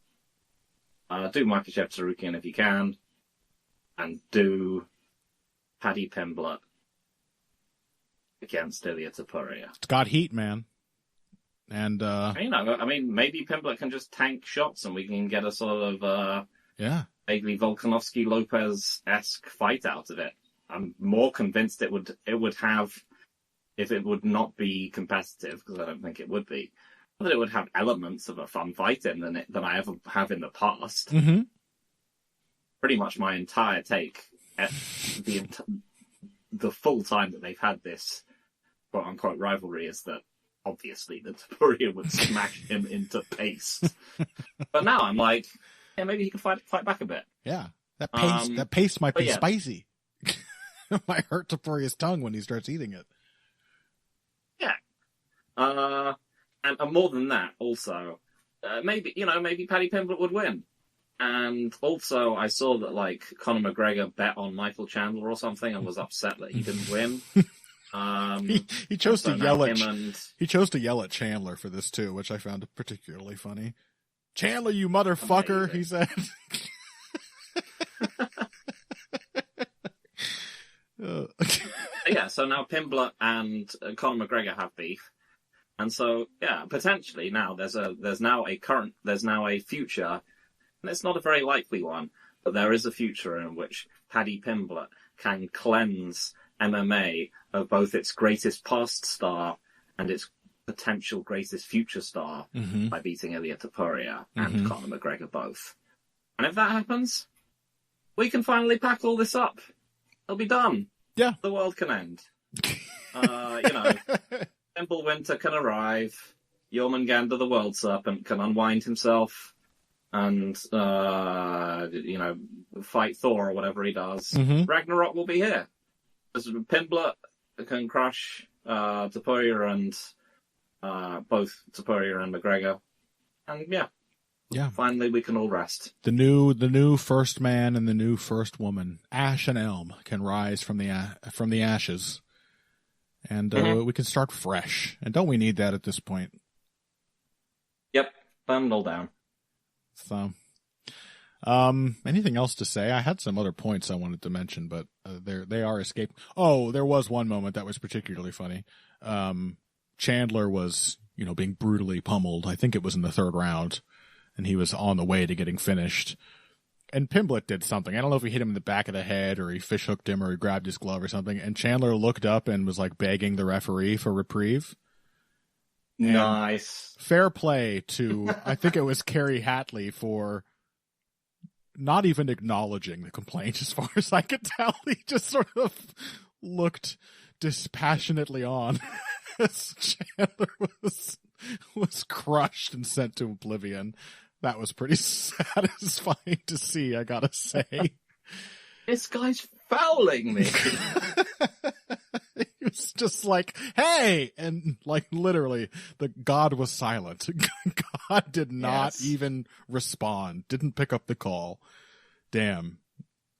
Do Makhachev Tsarukyan if you can, and do Paddy Pimblett against Ilia Topuria. It's got heat, man. And maybe Pimblett can just tank shots, and we can get a sort of vaguely Volkanovski Lopes-esque fight out of it. I'm more convinced it would have, if it would not be competitive, because I don't think it would be, that it would have elements of a fun fight in than I ever have in the past. Mm-hmm. Pretty much my entire take at the full time that they've had this quote unquote rivalry is that obviously the Topuria would smash him into paste. But now I'm like, yeah, maybe he can fight back a bit. Yeah, that paste might be spicy. Might hurt Topuria's tongue when he starts eating it. Yeah. And more than that, also, maybe Paddy Pimblett would win. And also, I saw that, like, Conor McGregor bet on Michael Chandler or something and was upset that he didn't win. He chose to yell at he chose to yell at Chandler for this too, which I found particularly funny. Chandler, you motherfucker, amazing. He said. Yeah, so now Pimblett and Conor McGregor have beef. And so, yeah, potentially now there's now a future, and it's not a very likely one, but there is a future in which Paddy Pimblett can cleanse MMA of both its greatest past star and its potential greatest future star by beating Ilia Topuria and Conor McGregor both. And if that happens, we can finally pack all this up. It'll be done. Yeah. The world can end. Temple Winter can arrive. Jormungandr, the World Serpent, can unwind himself and, fight Thor or whatever he does. Ragnarok will be here. Pimblett can crush Topuria and both Topuria and McGregor. And yeah. Finally, we can all rest. The new first man and the new first woman, Ash and Elm, can rise from the ashes. And we can start fresh. And don't we need that at this point? Yep. Burn it all down. So, anything else to say? I had some other points I wanted to mention, but they are escaped. Oh, there was one moment that was particularly funny. Chandler was, being brutally pummeled. I think it was in the third round, and he was on the way to getting finished. And Pimblett did something. I don't know if he hit him in the back of the head or he fish hooked him or he grabbed his glove or something. And Chandler looked up and was like begging the referee for reprieve. And nice. Fair play to, I think it was Kerry Hatley for not even acknowledging the complaint as far as I could tell. He just sort of looked dispassionately on as Chandler was crushed and sent to oblivion. That was pretty satisfying to see, I gotta say. This guy's fouling me. He was just like, hey! And, literally, the God was silent. God did not even respond. Didn't pick up the call. Damn.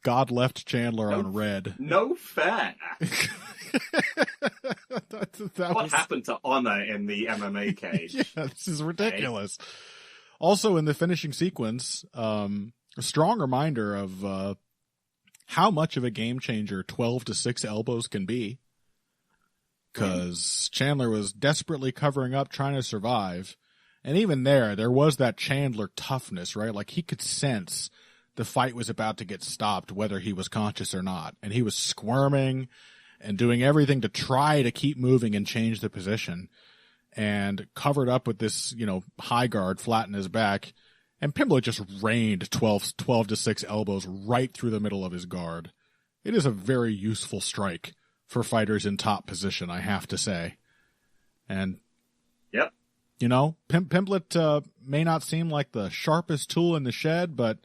God left Chandler on red. No fair. that what happened to honor in the MMA cage? Yeah, this is ridiculous. Okay. Also, in the finishing sequence, a strong reminder of how much of a game changer 12-6 elbows can be. Because Chandler was desperately covering up, trying to survive. And even there was that Chandler toughness, right? Like, he could sense the fight was about to get stopped, whether he was conscious or not. And he was squirming and doing everything to try to keep moving and change the position. And covered up with this, high guard flat in his back. And Pimblett just rained 12-6 elbows right through the middle of his guard. It is a very useful strike for fighters in top position, I have to say. And, yep. Pimblett may not seem like the sharpest tool in the shed, but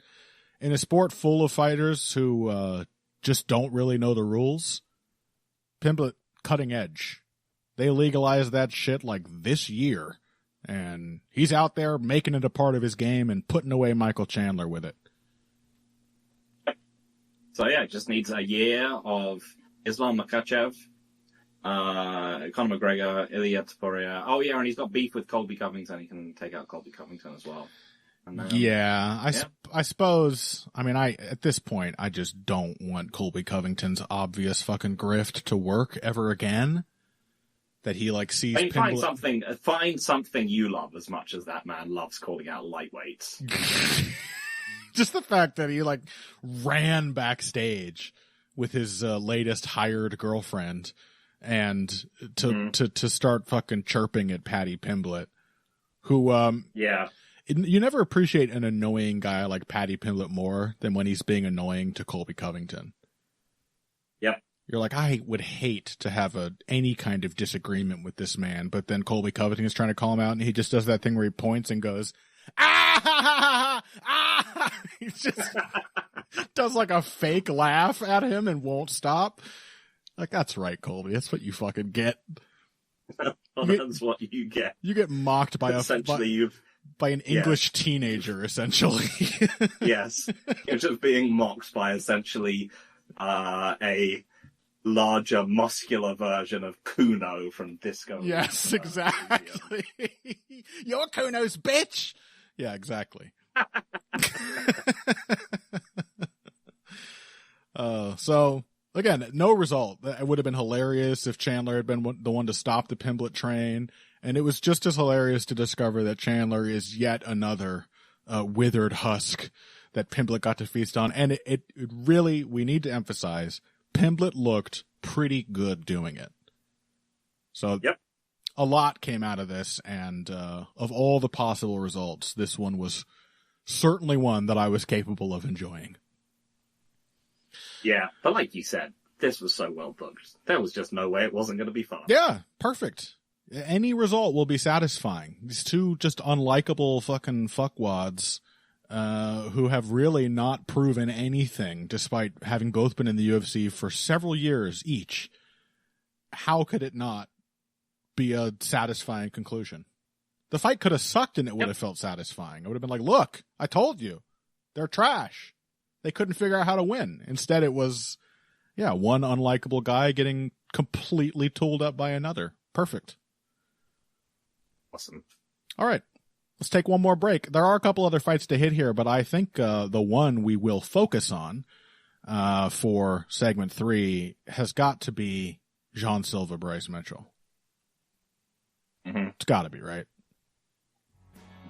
in a sport full of fighters who just don't really know the rules, Pimblett cutting edge. They legalized that shit this year, and he's out there making it a part of his game and putting away Michael Chandler with it. So yeah, it just needs a year of Islam Makhachev, Conor McGregor, Ilia Topuria. Oh yeah, and he's got beef with Colby Covington. He can take out Colby Covington as well. And, I suppose. I mean, at this point, I just don't want Colby Covington's obvious fucking grift to work ever again. That he sees. I mean, find something you love as much as that man loves calling out lightweights. Just the fact that he ran backstage with his latest hired girlfriend, and to start fucking chirping at Paddy Pimblett, who you never appreciate an annoying guy like Paddy Pimblett more than when he's being annoying to Colby Covington. Yep. You're like, I would hate to have any kind of disagreement with this man, but then Colby Covington is trying to call him out, and he just does that thing where he points and goes, ah! He just does like a fake laugh at him and won't stop. Like, that's right, Colby. That's what you fucking get. That's what you get. You get mocked by by an English teenager, essentially. Yes. You're just being mocked by essentially a larger, muscular version of Kuno from Disco. Yes, exactly. You're Kuno's bitch! Yeah, exactly. So, again, no result. It would have been hilarious if Chandler had been the one to stop the Pimblett train, and it was just as hilarious to discover that Chandler is yet another withered husk that Pimblett got to feast on. And it really, we need to emphasize, Pimblett looked pretty good doing it. So a lot came out of this, and of all the possible results, this one was certainly one that I was capable of enjoying. Yeah, but like you said, this was so well booked. There was just no way it wasn't going to be fun. Yeah, perfect. Any result will be satisfying. These two just unlikable fucking fuckwads who have really not proven anything despite having both been in the UFC for several years each. How could it not be a satisfying conclusion? The fight could have sucked and it would have felt satisfying. It would have been like, look, I told you. They're trash. They couldn't figure out how to win. Instead, it was, one unlikable guy getting completely tooled up by another. Perfect. Awesome. All right. Let's take one more break. There are a couple other fights to hit here, but I think the one we will focus on for segment 3 has got to be Jean Silva, Bryce Mitchell. Mm-hmm. It's got to be, right?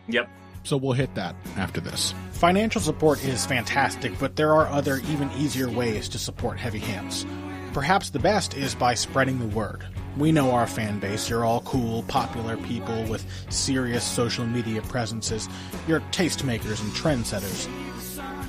Yep. So we'll hit that after this. Financial support is fantastic, but there are other, even easier ways to support Heavy Hands. Perhaps the best is by spreading the word. We know our fan base. You're all cool, popular people with serious social media presences. You're tastemakers and trendsetters.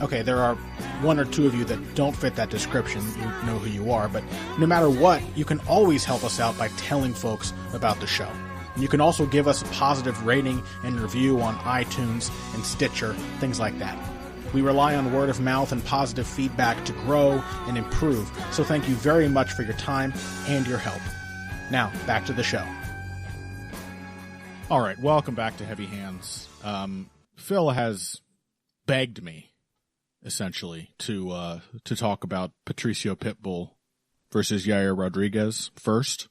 Okay, there are one or two of you that don't fit that description. You know who you are, but no matter what, you can always help us out by telling folks about the show. You can also give us a positive rating and review on iTunes and Stitcher, things like that. We rely on word of mouth and positive feedback to grow and improve, so thank you very much for your time and your help. Now, back to the show. All right, welcome back to Heavy Hands. Phil has begged me, essentially, to talk about Patricio Pitbull versus Yair Rodriguez first,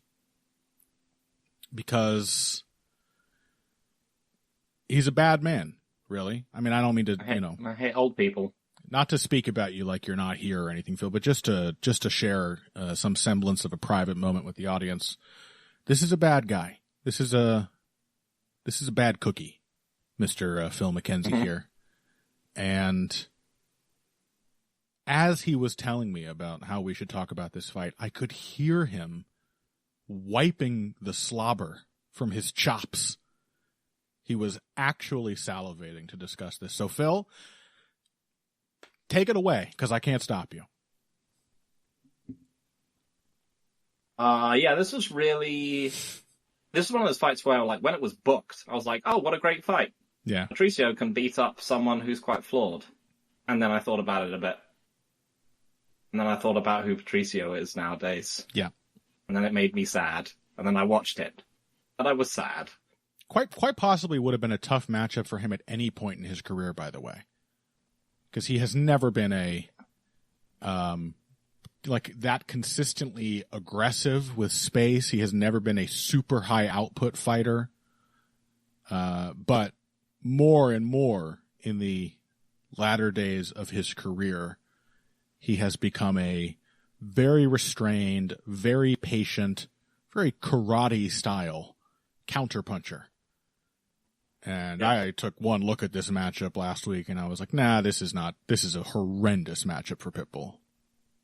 because he's a bad man, really. I mean, I don't mean to, I hate old people. Not to speak about you like you're not here or anything, Phil, but just to share some semblance of a private moment with the audience. This is a bad guy. This is a bad cookie, Mr. Phil McKenzie here. And as he was telling me about how we should talk about this fight, I could hear him wiping the slobber from his chops. He was actually salivating to discuss this. So, Phil, take it away, because I can't stop you. This is one of those fights where, like, when it was booked, I was like, oh, what a great fight. Yeah. Patricio can beat up someone who's quite flawed. And then I thought about it a bit. And then I thought about who Patricio is nowadays. Yeah. And then it made me sad. And then I watched it. But I was sad. Quite possibly would have been a tough matchup for him at any point in his career, by the way. Because he has never been a like that consistently aggressive with space. He has never been a super high output fighter. But more and more in the latter days of his career, he has become a very restrained, very patient, very karate style counterpuncher. And I took one look at this matchup last week and I was like, nah, this is a horrendous matchup for Pitbull.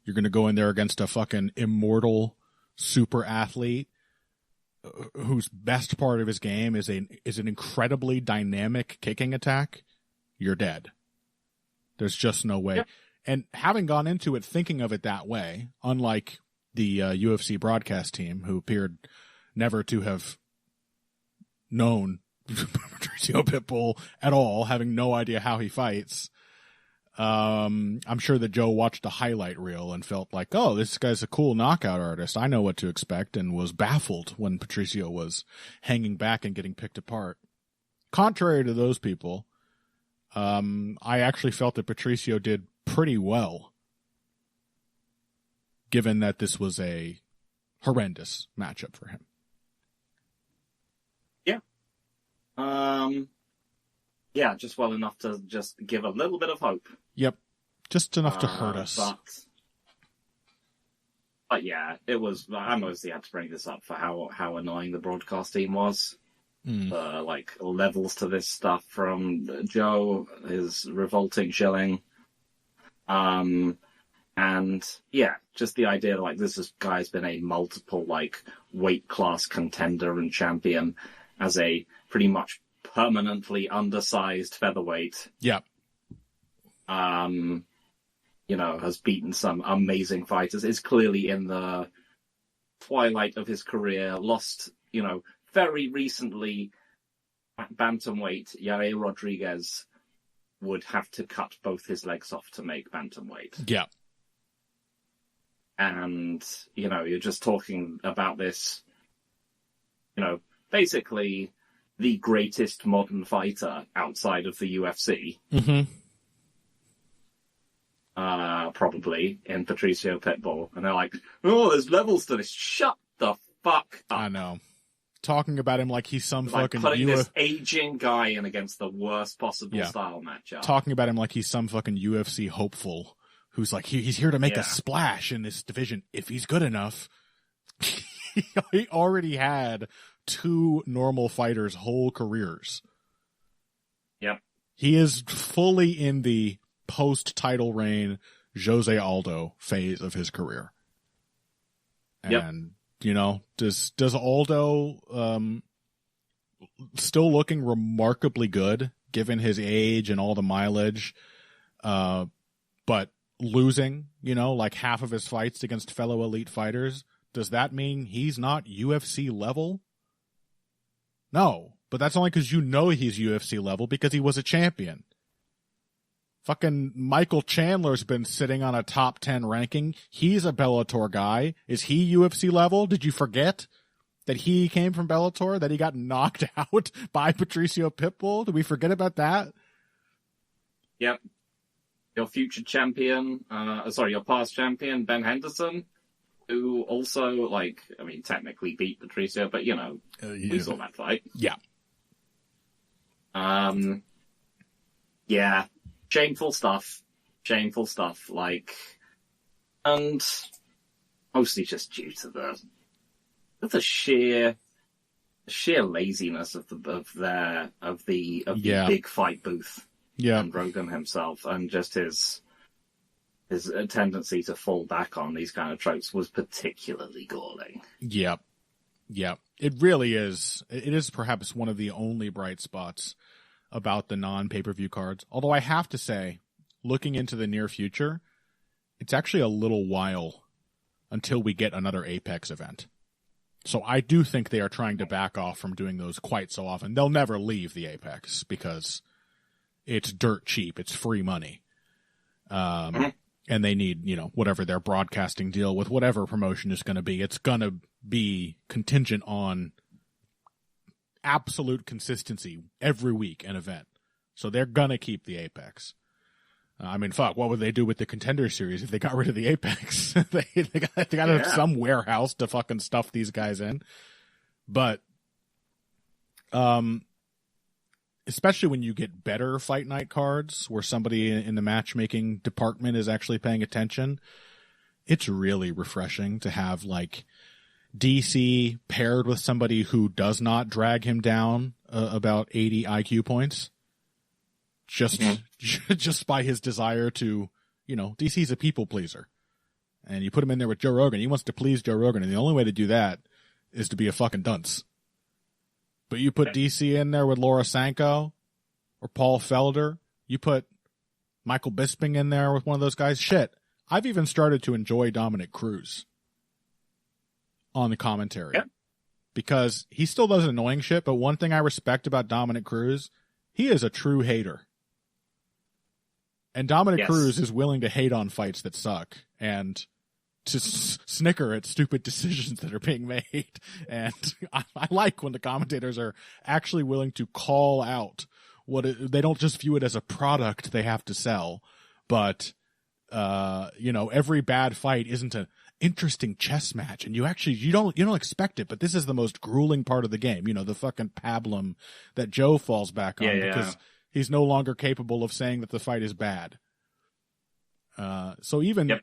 You're going to go in there against a fucking immortal super athlete whose best part of his game is an incredibly dynamic kicking attack. You're dead. There's just no way. Yep. And having gone into it thinking of it that way, unlike the UFC broadcast team, who appeared never to have known Patricio Pitbull at all, having no idea how he fights, I'm sure that Joe watched a highlight reel and felt like, oh, this guy's a cool knockout artist. I know what to expect, and was baffled when Patricio was hanging back and getting picked apart. Contrary to those people, I actually felt that Patricio did pretty well, given that this was a horrendous matchup for him. Yeah. Yeah, just well enough to just give a little bit of hope. Yep. Just enough to hurt us. But yeah, it was, I mostly had to bring this up for how annoying the broadcast team was. Like, levels to this stuff from Joe, his revolting shilling. And yeah, just the idea that, like, this guy's been a multiple, like, weight class contender and champion as a pretty much permanently undersized featherweight. Yeah. You know, has beaten some amazing fighters, is clearly in the twilight of his career, lost, you know, very recently at bantamweight. Yair Rodriguez would have to cut both his legs off to make bantamweight. Yeah. And, you know, you're just talking about this, you know, basically the greatest modern fighter outside of the UFC. Mm-hmm. Probably, in Patricio Pitbull. And they're like, oh, there's levels to this. Shut the fuck up. I know. Talking about him like he's some like fucking... putting this aging guy in against the worst possible style matchup. Talking about him like he's some fucking UFC hopeful who's like, he's here to make a splash in this division if he's good enough. He already had 2 normal fighters' whole careers. Yep. He is fully in the post-title reign Jose Aldo phase of his career. And, you know, does Aldo still looking remarkably good given his age and all the mileage, but losing, you know, like half of his fights against fellow elite fighters? Does that mean he's not UFC level? No, but that's only because you know he's UFC level because he was a champion. Fucking Michael Chandler's been sitting on a top 10 ranking. He's a Bellator guy. Is he UFC level? Did you forget that he came from Bellator? That he got knocked out by Patricio Pitbull? Did we forget about that? Yep. Your future champion, your past champion, Ben Henderson, who also, like, I mean, technically beat Patricio, but, you know, we saw that fight. Yeah. Yeah. Shameful stuff, like, and mostly just due to the sheer laziness of the big fight booth, and Rogan himself, and just his tendency to fall back on these kind of tropes was particularly galling. Yep. It really is. It is perhaps one of the only bright spots about the non-pay-per-view cards. Although I have to say, looking into the near future, it's actually a little while until we get another Apex event. So I do think they are trying to back off from doing those quite so often. They'll never leave the Apex because it's dirt cheap. It's free money. And they need, you know, whatever their broadcasting deal with whatever promotion is going to be. It's going to be contingent on absolute consistency every week an event. So they're gonna keep the Apex. I mean, fuck, what would they do with the Contender Series if they got rid of the Apex? they gotta have some warehouse to fucking stuff these guys in. But especially when you get better fight night cards where somebody in the matchmaking department is actually paying attention, it's really refreshing to have, like, DC paired with somebody who does not drag him down about 80 IQ points, just by his desire to, you know, DC's a people pleaser, And you put him in there with Joe Rogan. He wants to please Joe Rogan, and the only way to do that is to be a fucking dunce. But you put DC in there with Laura Sanko or Paul Felder. You put Michael Bisping in there with one of those guys. Shit. I've even started to enjoy Dominic Cruz on the commentary. Yeah. Because he still does annoying shit, but one thing I respect about Dominic Cruz, he is a true hater. And Dominic Cruz is willing to hate on fights that suck and to snicker at stupid decisions that are being made. And I like when the commentators are actually willing to call out they don't just view it as a product they have to sell, but, every bad fight isn't an interesting chess match. And you don't expect it, but this is the most grueling part of the game. The fucking pablum that Joe falls back on because he's no longer capable of saying that the fight is bad. So even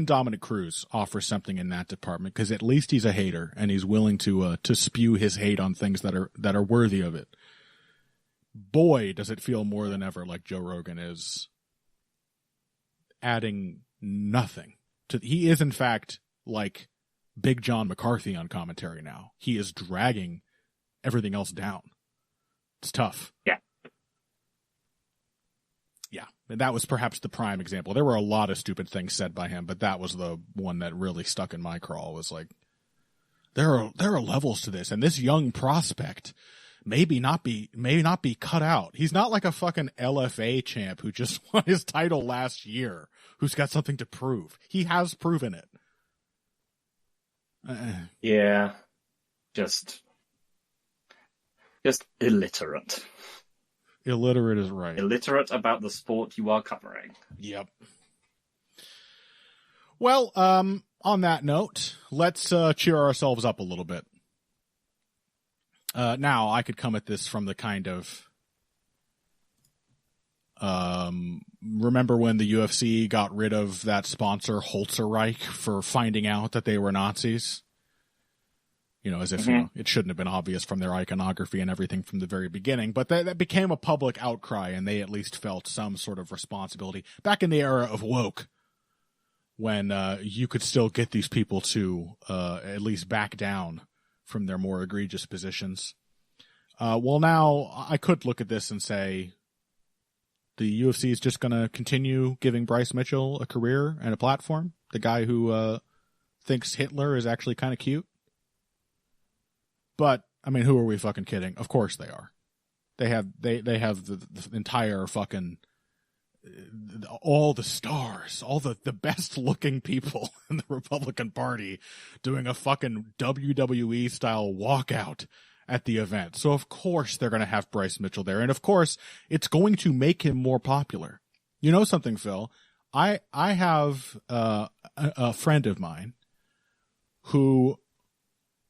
Dominic Cruz offers something in that department because at least he's a hater and he's willing to spew his hate on things that are worthy of it. Boy, does it feel more than ever like Joe Rogan is adding nothing to. He is in fact like Big John McCarthy on commentary now. He is dragging everything else down. It's tough. Yeah. Yeah, and that was perhaps the prime example. There were a lot of stupid things said by him, but that was the one that really stuck in my craw. Was like, there are levels to this, and this young prospect may not be cut out. He's not like a fucking LFA champ who just won his title last year, who's got something to prove. He has proven it. Yeah, just illiterate. Illiterate is right. Illiterate about the sport you are covering. Yep. Well, on that note, let's cheer ourselves up a little bit. Now, I could come at this from the kind of remember when the UFC got rid of that sponsor, Holzerreich, for finding out that they were Nazis? As if it shouldn't have been obvious from their iconography and everything from the very beginning. But that became a public outcry, and they at least felt some sort of responsibility. Back in the era of woke, when you could still get these people to at least back down from their more egregious positions. Well, now I could look at this and say the UFC is just going to continue giving Bryce Mitchell a career and a platform. The guy who thinks Hitler is actually kind of cute. But, I mean, who are we fucking kidding? Of course they are. They have the entire fucking, all the stars, all the best looking people in the Republican Party doing a fucking WWE style walkout at the event. So of course they're going to have Bryce Mitchell there. And of course it's going to make him more popular. You know something, Phil? I have a friend of mine who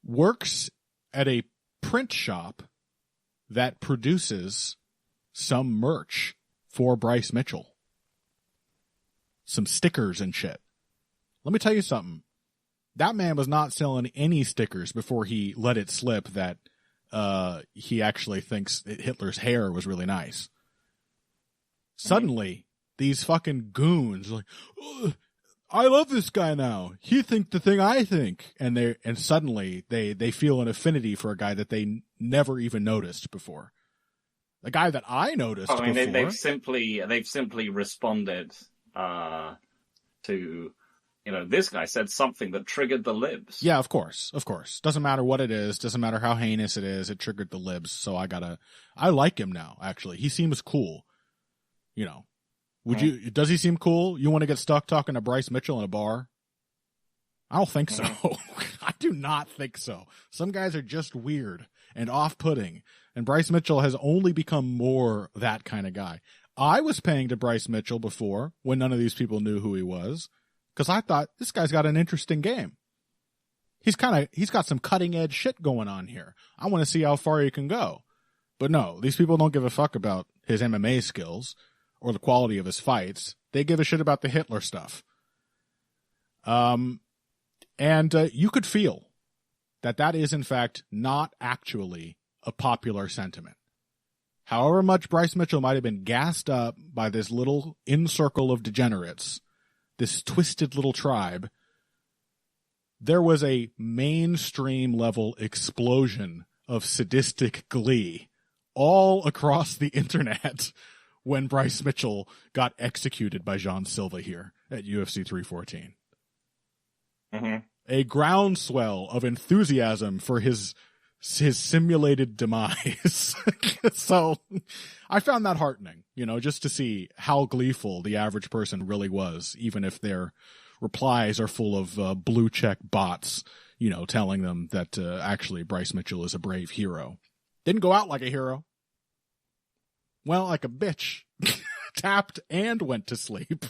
works at a print shop that produces some merch for Bryce Mitchell. Some stickers and shit. Let me tell you something. That man was not selling any stickers before he let it slip that he actually thinks that Hitler's hair was really nice. Suddenly, these fucking goons are like, oh, I love this guy now. He thinks the thing I think. And suddenly they feel an affinity for a guy that they never even noticed before. The guy that I noticed before. They've simply responded to, this guy said something that triggered the libs. Yeah, of course. Doesn't matter what it is. Doesn't matter how heinous it is. It triggered the libs. So I like him now, actually. He seems cool. Does he seem cool? You want to get stuck talking to Bryce Mitchell in a bar? I don't think so. I do not think so. Some guys are just weird and off-putting, and Bryce Mitchell has only become more that kind of guy. I was paying to Bryce Mitchell before when none of these people knew who he was, because I thought this guy's got an interesting game. He's got some cutting edge shit going on here. I want to see how far he can go. But no, these people don't give a fuck about his MMA skills or the quality of his fights. They give a shit about the Hitler stuff. And you could feel that is in fact not actually a popular sentiment. However much Bryce Mitchell might have been gassed up by this little in circle of degenerates, this twisted little tribe, there was a mainstream level explosion of sadistic glee all across the internet when Bryce Mitchell got executed by Jean Silva here at UFC 314. Mm-hmm. A groundswell of enthusiasm for his simulated demise. So I found that heartening, just to see how gleeful the average person really was, even if their replies are full of blue check bots, telling them that actually Bryce Mitchell is a brave hero. Didn't go out like a hero. Went out like a bitch. Tapped and went to sleep.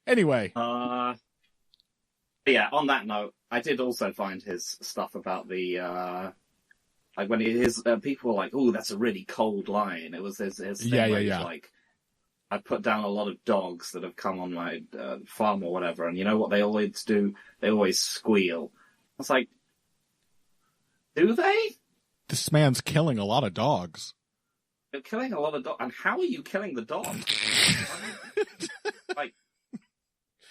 Anyway. Yeah, on that note, I did also find his stuff about the, like when his people were like, "Oh, that's a really cold line." It was his thing where he's like, "I put down a lot of dogs that have come on my farm or whatever, and you know what they always do? They always squeal." I was like, "Do they?" This man's killing a lot of dogs. You're killing a lot of dogs, and how are you killing the dogs? Like.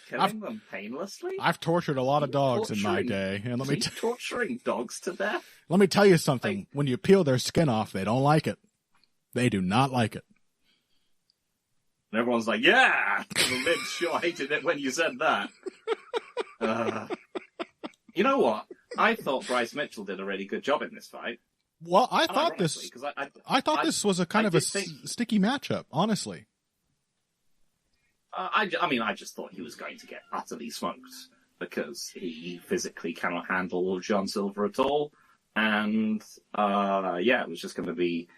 Killing them painlessly? I've tortured a lot of dogs in my day. And let me torturing dogs to death? Let me tell you something. When you peel their skin off, they don't like it. They do not like it. And everyone's like, yeah! Lynch sure hated it when you said that. You know what? I thought Bryce Mitchell did a really good job in this fight. Well, I thought this was a kind of a sticky matchup, honestly. I just thought he was going to get utterly smoked because he physically cannot handle Jean Silva at all. And, it was just going to be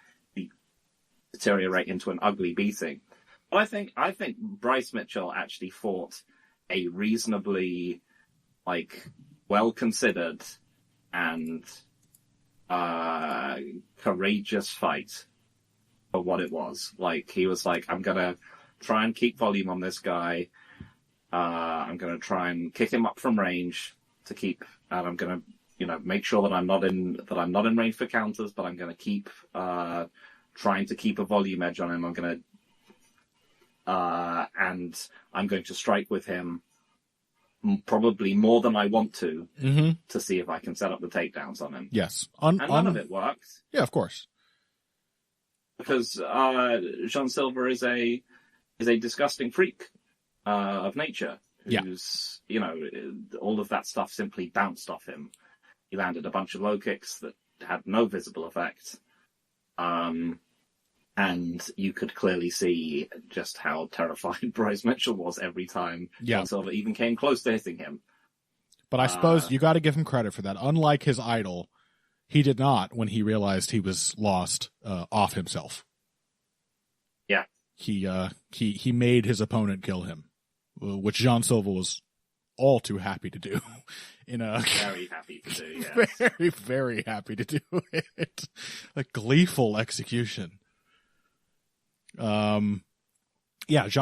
deteriorate into an ugly beating. But I think Bryce Mitchell actually fought a reasonably, well-considered and, courageous fight for what it was. He was like, I'm gonna try and keep volume on this guy. I'm going to try and kick him up from range and I'm going to, make sure that I'm not in range for counters, but I'm going to keep, trying to keep a volume edge on him. I'm going to, and I'm going to strike with him probably more than I want to see if I can set up the takedowns on him. Yes. None of it worked. Yeah, of course. Because, Jean Silva is a disgusting freak of nature who's, all of that stuff simply bounced off him. He landed a bunch of low kicks that had no visible effect. And you could clearly see just how terrified Bryce Mitchell was every time Jean Silva even came close to hitting him. But I suppose you got to give him credit for that. Unlike his idol, he did not, when he realized he was lost, off himself. Yeah. He made his opponent kill him, which Jean Silva was all too happy to do. Very happy to do, yeah. Very, very happy to do it. A gleeful execution. Jean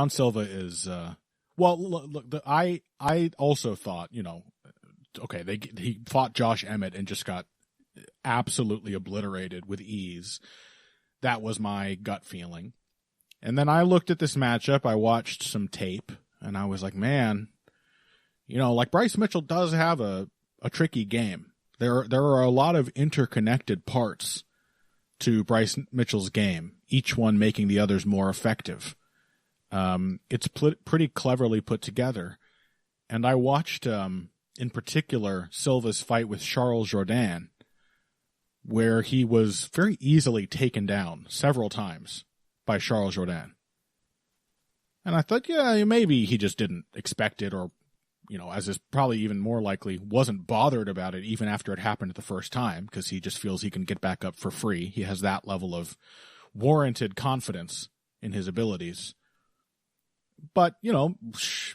Silva is, I also thought, he fought Josh Emmett and just got absolutely obliterated with ease. That was my gut feeling. And then I looked at this matchup, I watched some tape, and I was like, man, Bryce Mitchell does have a tricky game. There are a lot of interconnected parts to Bryce Mitchell's game, each one making the others more effective. It's pretty cleverly put together. And I watched, in particular, Silva's fight with Charles Jourdain, where he was very easily taken down several times by Charles Jourdain. And I thought, maybe he just didn't expect it, or, as is probably even more likely, wasn't bothered about it even after it happened the first time, because he just feels he can get back up for free. He has that level of warranted confidence in his abilities. But,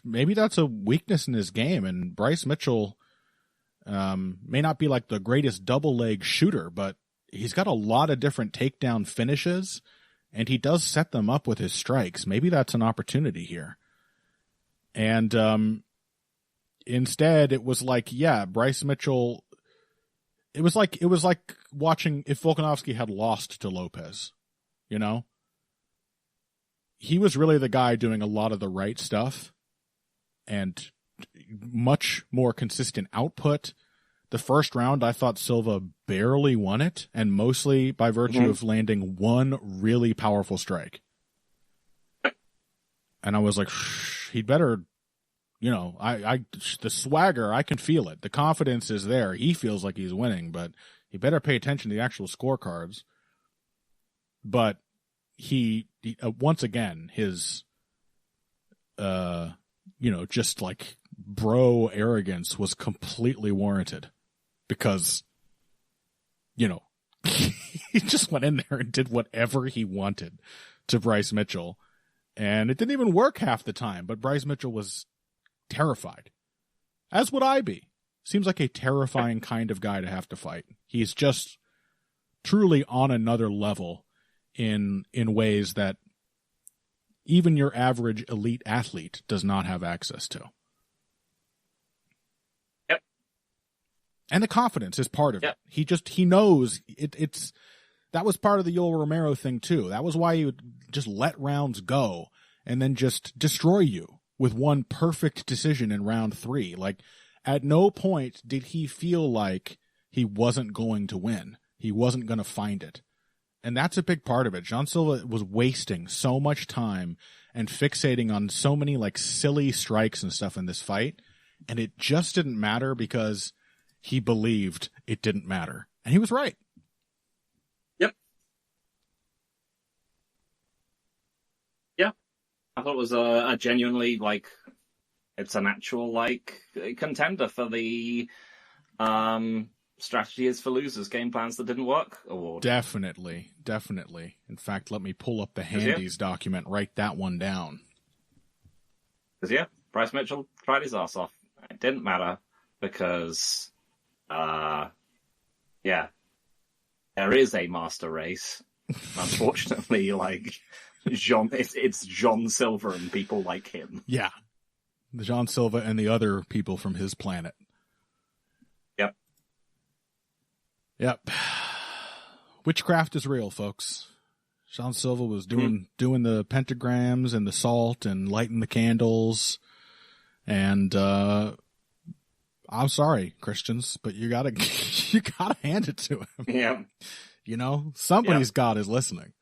maybe that's a weakness in his game, and Bryce Mitchell may not be the greatest double leg shooter, but he's got a lot of different takedown finishes, and he does set them up with his strikes. Maybe that's an opportunity here. And instead, it was Bryce Mitchell. It was like watching if Volkanovski had lost to Lopes. He was really the guy doing a lot of the right stuff, and much more consistent output. The first round, I thought Silva barely won it, and mostly by virtue of landing one really powerful strike. And I was like, he'd better, the swagger, I can feel it. The confidence is there. He feels like he's winning, but he better pay attention to the actual scorecards. But he once again, his, just like bro arrogance was completely warranted. Because, he just went in there and did whatever he wanted to Bryce Mitchell. And it didn't even work half the time, but Bryce Mitchell was terrified. As would I be. Seems like a terrifying kind of guy to have to fight. He's just truly on another level in ways that even your average elite athlete does not have access to. And the confidence is part of it. He knows it's that was part of the Yoel Romero thing too. That was why he would just let rounds go and then just destroy you with one perfect decision in round 3. Like, at no point did he feel like he wasn't going to win. He wasn't going to find it. And that's a big part of it. Jean Silva was wasting so much time and fixating on so many like silly strikes and stuff in this fight. And it just didn't matter because he believed it didn't matter. And he was right. Yep. Yeah. I thought it was a genuinely, like, it's an actual, like, contender for the strategy is for losers, game plans that didn't work award. Definitely. In fact, let me pull up the Handies document, write that one down. Because, Bryce Mitchell tried his ass off. It didn't matter because... there is a master race. Unfortunately, like, it's John Silva and people like him. Yeah. The John Silva and the other people from his planet. Yep. Witchcraft is real, folks. John Silva was doing the pentagrams and the salt and lighting the candles. And, I'm sorry, Christians, but you gotta hand it to him. Yeah. Somebody's God is listening.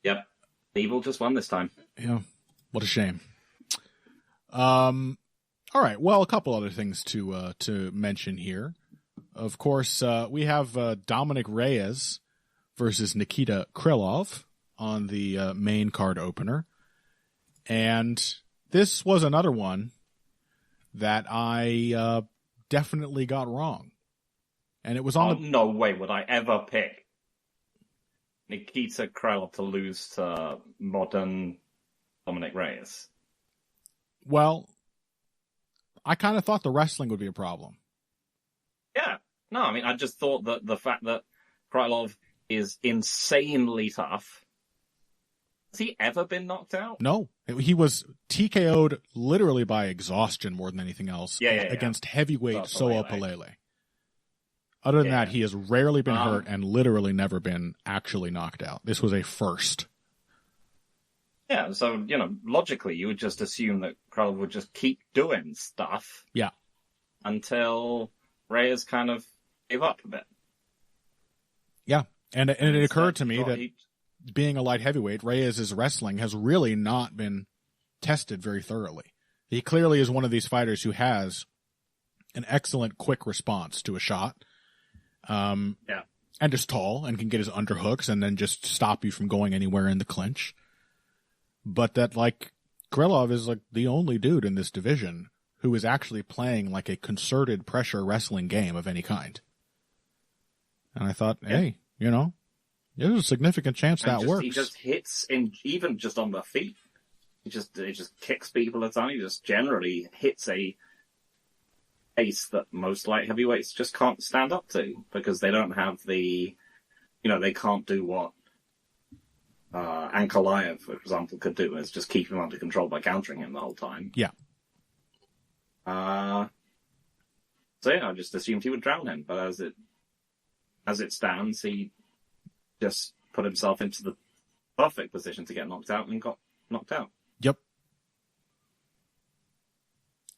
Yep. Evil just won this time. Yeah. What a shame. All right. Well, a couple other things to mention here. Of course, we have Dominic Reyes versus Nikita Krylov on the main card opener. And this was another one that I definitely got wrong. And it was on no way would I ever pick Nikita Krylov to lose to modern Dominic Reyes. Well, I kind of thought the wrestling would be a problem. Yeah. No, I mean, I just thought that the fact that Krylov is insanely tough. Has he ever been knocked out? No. He was TKO'd literally by exhaustion more than anything else against heavyweight Soa Palele. Other than that, he has rarely been hurt and literally never been actually knocked out. This was a first. Yeah, so, logically, you would just assume that Krylov would just keep doing stuff. Yeah. Until Reyes kind of gave up a bit. Yeah, and it occurred to me that being a light heavyweight, Reyes' wrestling has really not been tested very thoroughly. He clearly is one of these fighters who has an excellent quick response to a shot. And is tall and can get his underhooks and then just stop you from going anywhere in the clinch. But that, like, Krylov is like the only dude in this division who is actually playing like a concerted pressure wrestling game of any kind. And I thought, hey, there's a significant chance that works. He just hits even just on the feet. He just kicks people at the time. He just generally hits a pace that most light heavyweights just can't stand up to because they don't have the, they can't do what Ankalaev, for example, could do, is just keep him under control by countering him the whole time. Yeah. I just assumed he would drown him, but as it stands, he just put himself into the perfect position to get knocked out and got knocked out. Yep.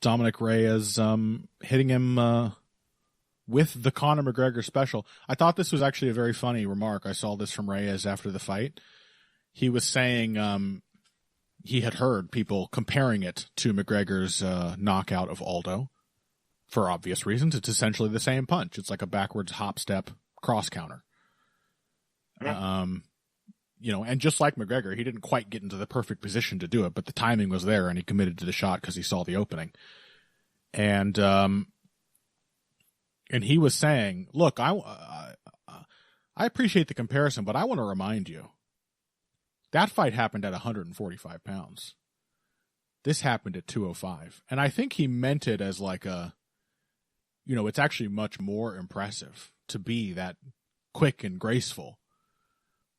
Dominic Reyes hitting him with the Conor McGregor special. I thought this was actually a very funny remark. I saw this from Reyes after the fight. He was saying he had heard people comparing it to McGregor's knockout of Aldo. For obvious reasons, it's essentially the same punch. It's like a backwards hop step cross counter. Yeah. And just like McGregor, he didn't quite get into the perfect position to do it, but the timing was there and he committed to the shot because he saw the opening. And he was saying, look, I appreciate the comparison, but I want to remind you that fight happened at 145 pounds. This happened at 205. And I think he meant it as like it's actually much more impressive to be that quick and graceful.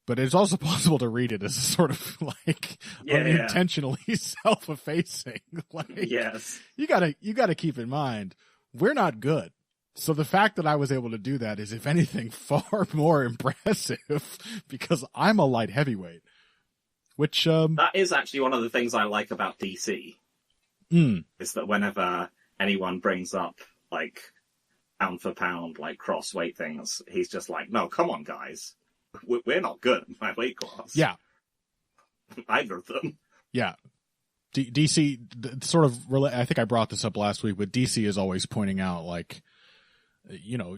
But it's also possible to read it as a sort of like unintentionally self-effacing. Like, yes. You gotta keep in mind, we're not good. So the fact that I was able to do that is, if anything, far more impressive because I'm a light heavyweight. Which that is actually one of the things I like about DC. Is that whenever anyone brings up like pound for pound, like cross weight things, he's just like, no, come on, guys. We're not good in my weight class. Yeah. Either of them. Yeah. DC sort of, I think I brought this up last week, but DC is always pointing out, like,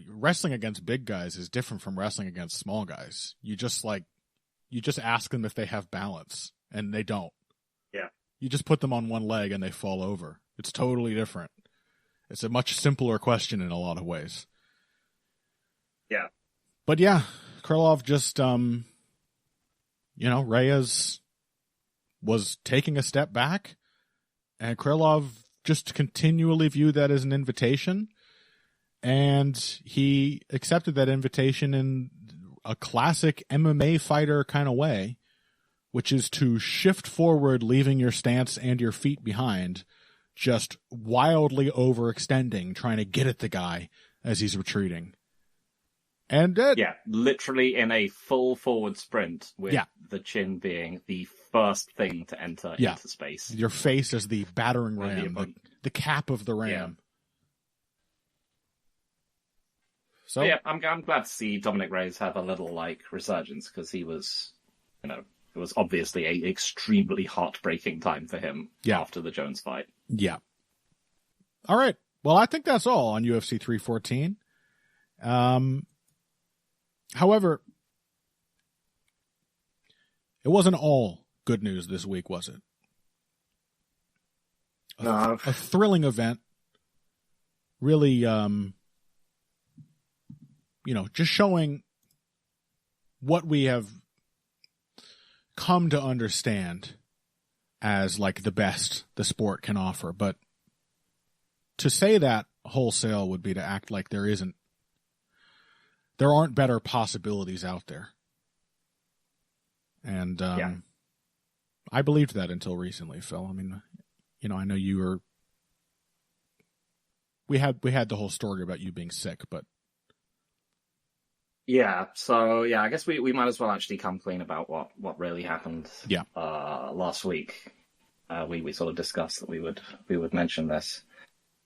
wrestling against big guys is different from wrestling against small guys. You just ask them if they have balance, and they don't. Yeah. You just put them on one leg and they fall over. It's totally different. It's a much simpler question in a lot of ways. Yeah. But yeah, Krylov just, Reyes was taking a step back, and Krylov just continually viewed that as an invitation, and he accepted that invitation in a classic MMA fighter kind of way, which is to shift forward, leaving your stance and your feet behind, just wildly overextending, trying to get at the guy as he's retreating. And literally in a full forward sprint with the chin being the first thing to enter into space. Your face is the battering ram, the cap of the ram. Yeah. So I'm glad to see Dominic Reyes have a little resurgence, because he was, it was obviously a extremely heartbreaking time for him after the Jones fight. Yeah. All right. Well, I think that's all on UFC 314. However, it wasn't all good news this week, was it? No. A thrilling event. Really, just showing what we have come to understand as like the best the sport can offer. But to say that wholesale would be to act like there aren't better possibilities out there. And I believed that until recently, Phil. I mean, I know you were. We had the whole story about you being sick, but yeah. So I guess we might as well actually come clean about what really happened. Yeah. Last week, we sort of discussed that we would mention this,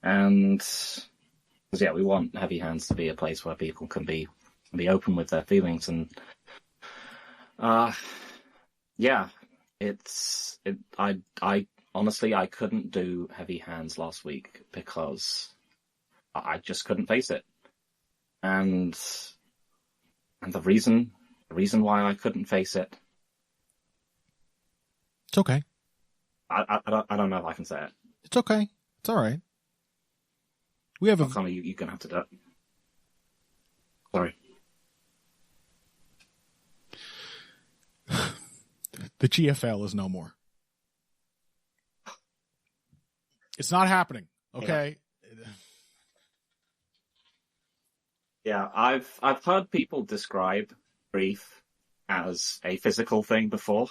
and we want Heavy Hands to be a place where people can be open with their feelings, and I honestly I couldn't do Heavy Hands last week because I just couldn't face it, and the reason why I couldn't face it, it's okay. I don't know if I can say it. It's okay. It's all right. We have you're gonna have to do it. Sorry. The GFL is no more. It's not happening. Okay. Yeah, I've heard people describe grief as a physical thing before,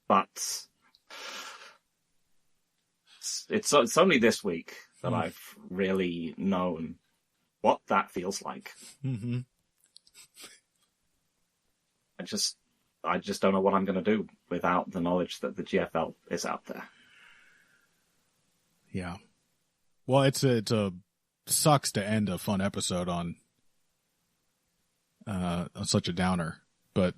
but it's only this week that I've really known what that feels like. Mm-hmm. I just don't know what I'm going to do without the knowledge that the GFL is out there. Yeah. Well, it's a sucks to end a fun episode on such a downer, but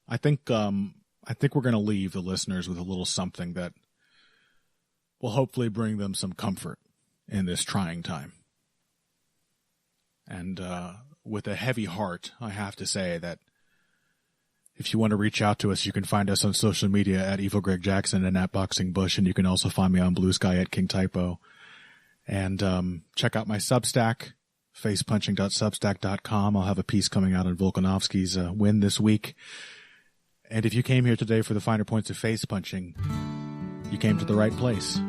I think we're going to leave the listeners with a little something that will hopefully bring them some comfort in this trying time. And with a heavy heart, I have to say that if you want to reach out to us, you can find us on social media at Evil Greg Jackson and at Boxing Bush, and you can also find me on Blue Sky at King Typo. And check out my Substack, facepunching.substack.com. I'll have a piece coming out on Volkanovski's win this week. And if you came here today for the finer points of face punching, you came to the right place.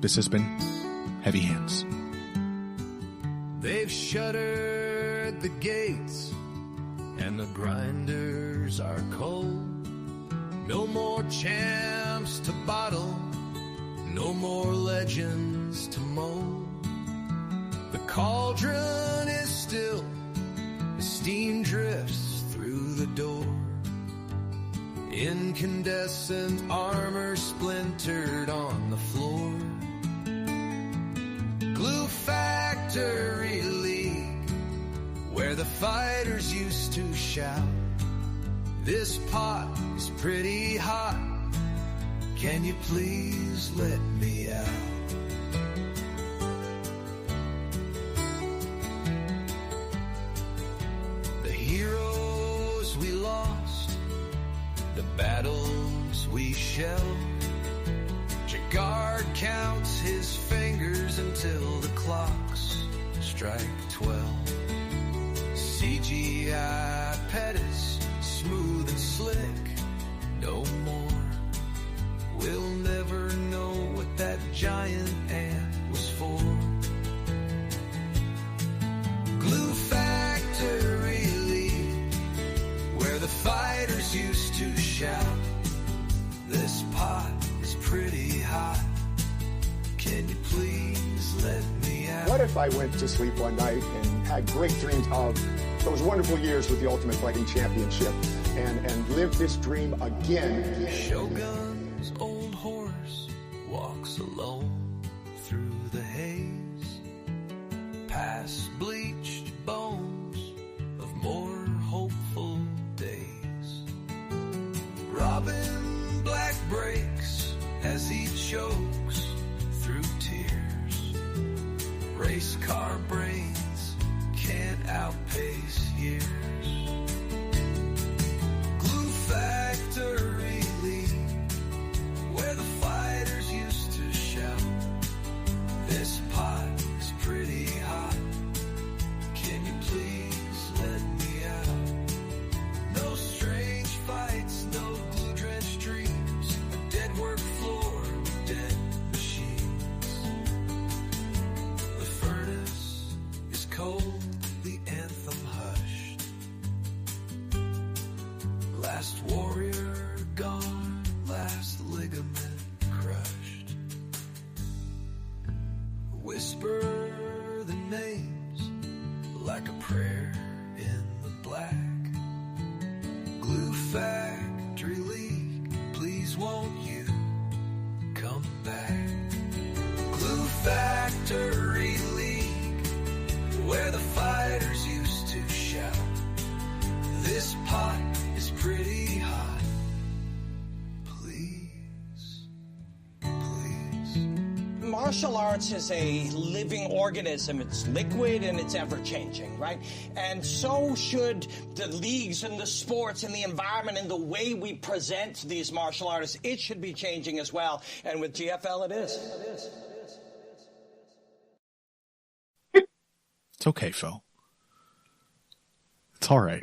This has been Heavy Hands. They've shuttered the gates and the grinders are cold. No more champs to bottle, no more legends to mold. The cauldron is still, the steam drifts through the door. Incandescent armor splintered on the floor. Glue Factory League, where the fighters used to shout, this pot is pretty hot, can you please let me out? The heroes we lost, the battles we shelved, Jagard counts his fingers until the clocks strike 12. CGI Pettis, smooth and slick, no more. We'll never know what that giant ant was for. Glue Factory League, where the fighters used to shout, this pot is pretty hot, can you please let me out? What if I went to sleep one night and had great dreams of those wonderful years with the Ultimate Fighting Championship and lived this dream again? Shogun's old horse walks alone through the haze, past bleached bones of more hopeful days. Robin Black breaks as he chokes through tears. Race car brains can't outpace years. Glue Factory League, where the fighters used to shout, this pot is pretty hot, can you please let me out? No strange fights, no glue-drenched dreams, a dead work floor with dead machines. The furnace is cold, the anthem hushed. Last warrior gone, last ligament crushed. Whisper the names like a prayer in the black. Glue Factory League, please won't you come back? Glue Factory League, where the fighters used to shout, this pot is pretty hot, please, please. Martial arts is a living organism. It's liquid and it's ever-changing, right? And so should the leagues and the sports and the environment and the way we present these martial artists. It should be changing as well. And with GFL, it is. It's okay, Phil. It's all right.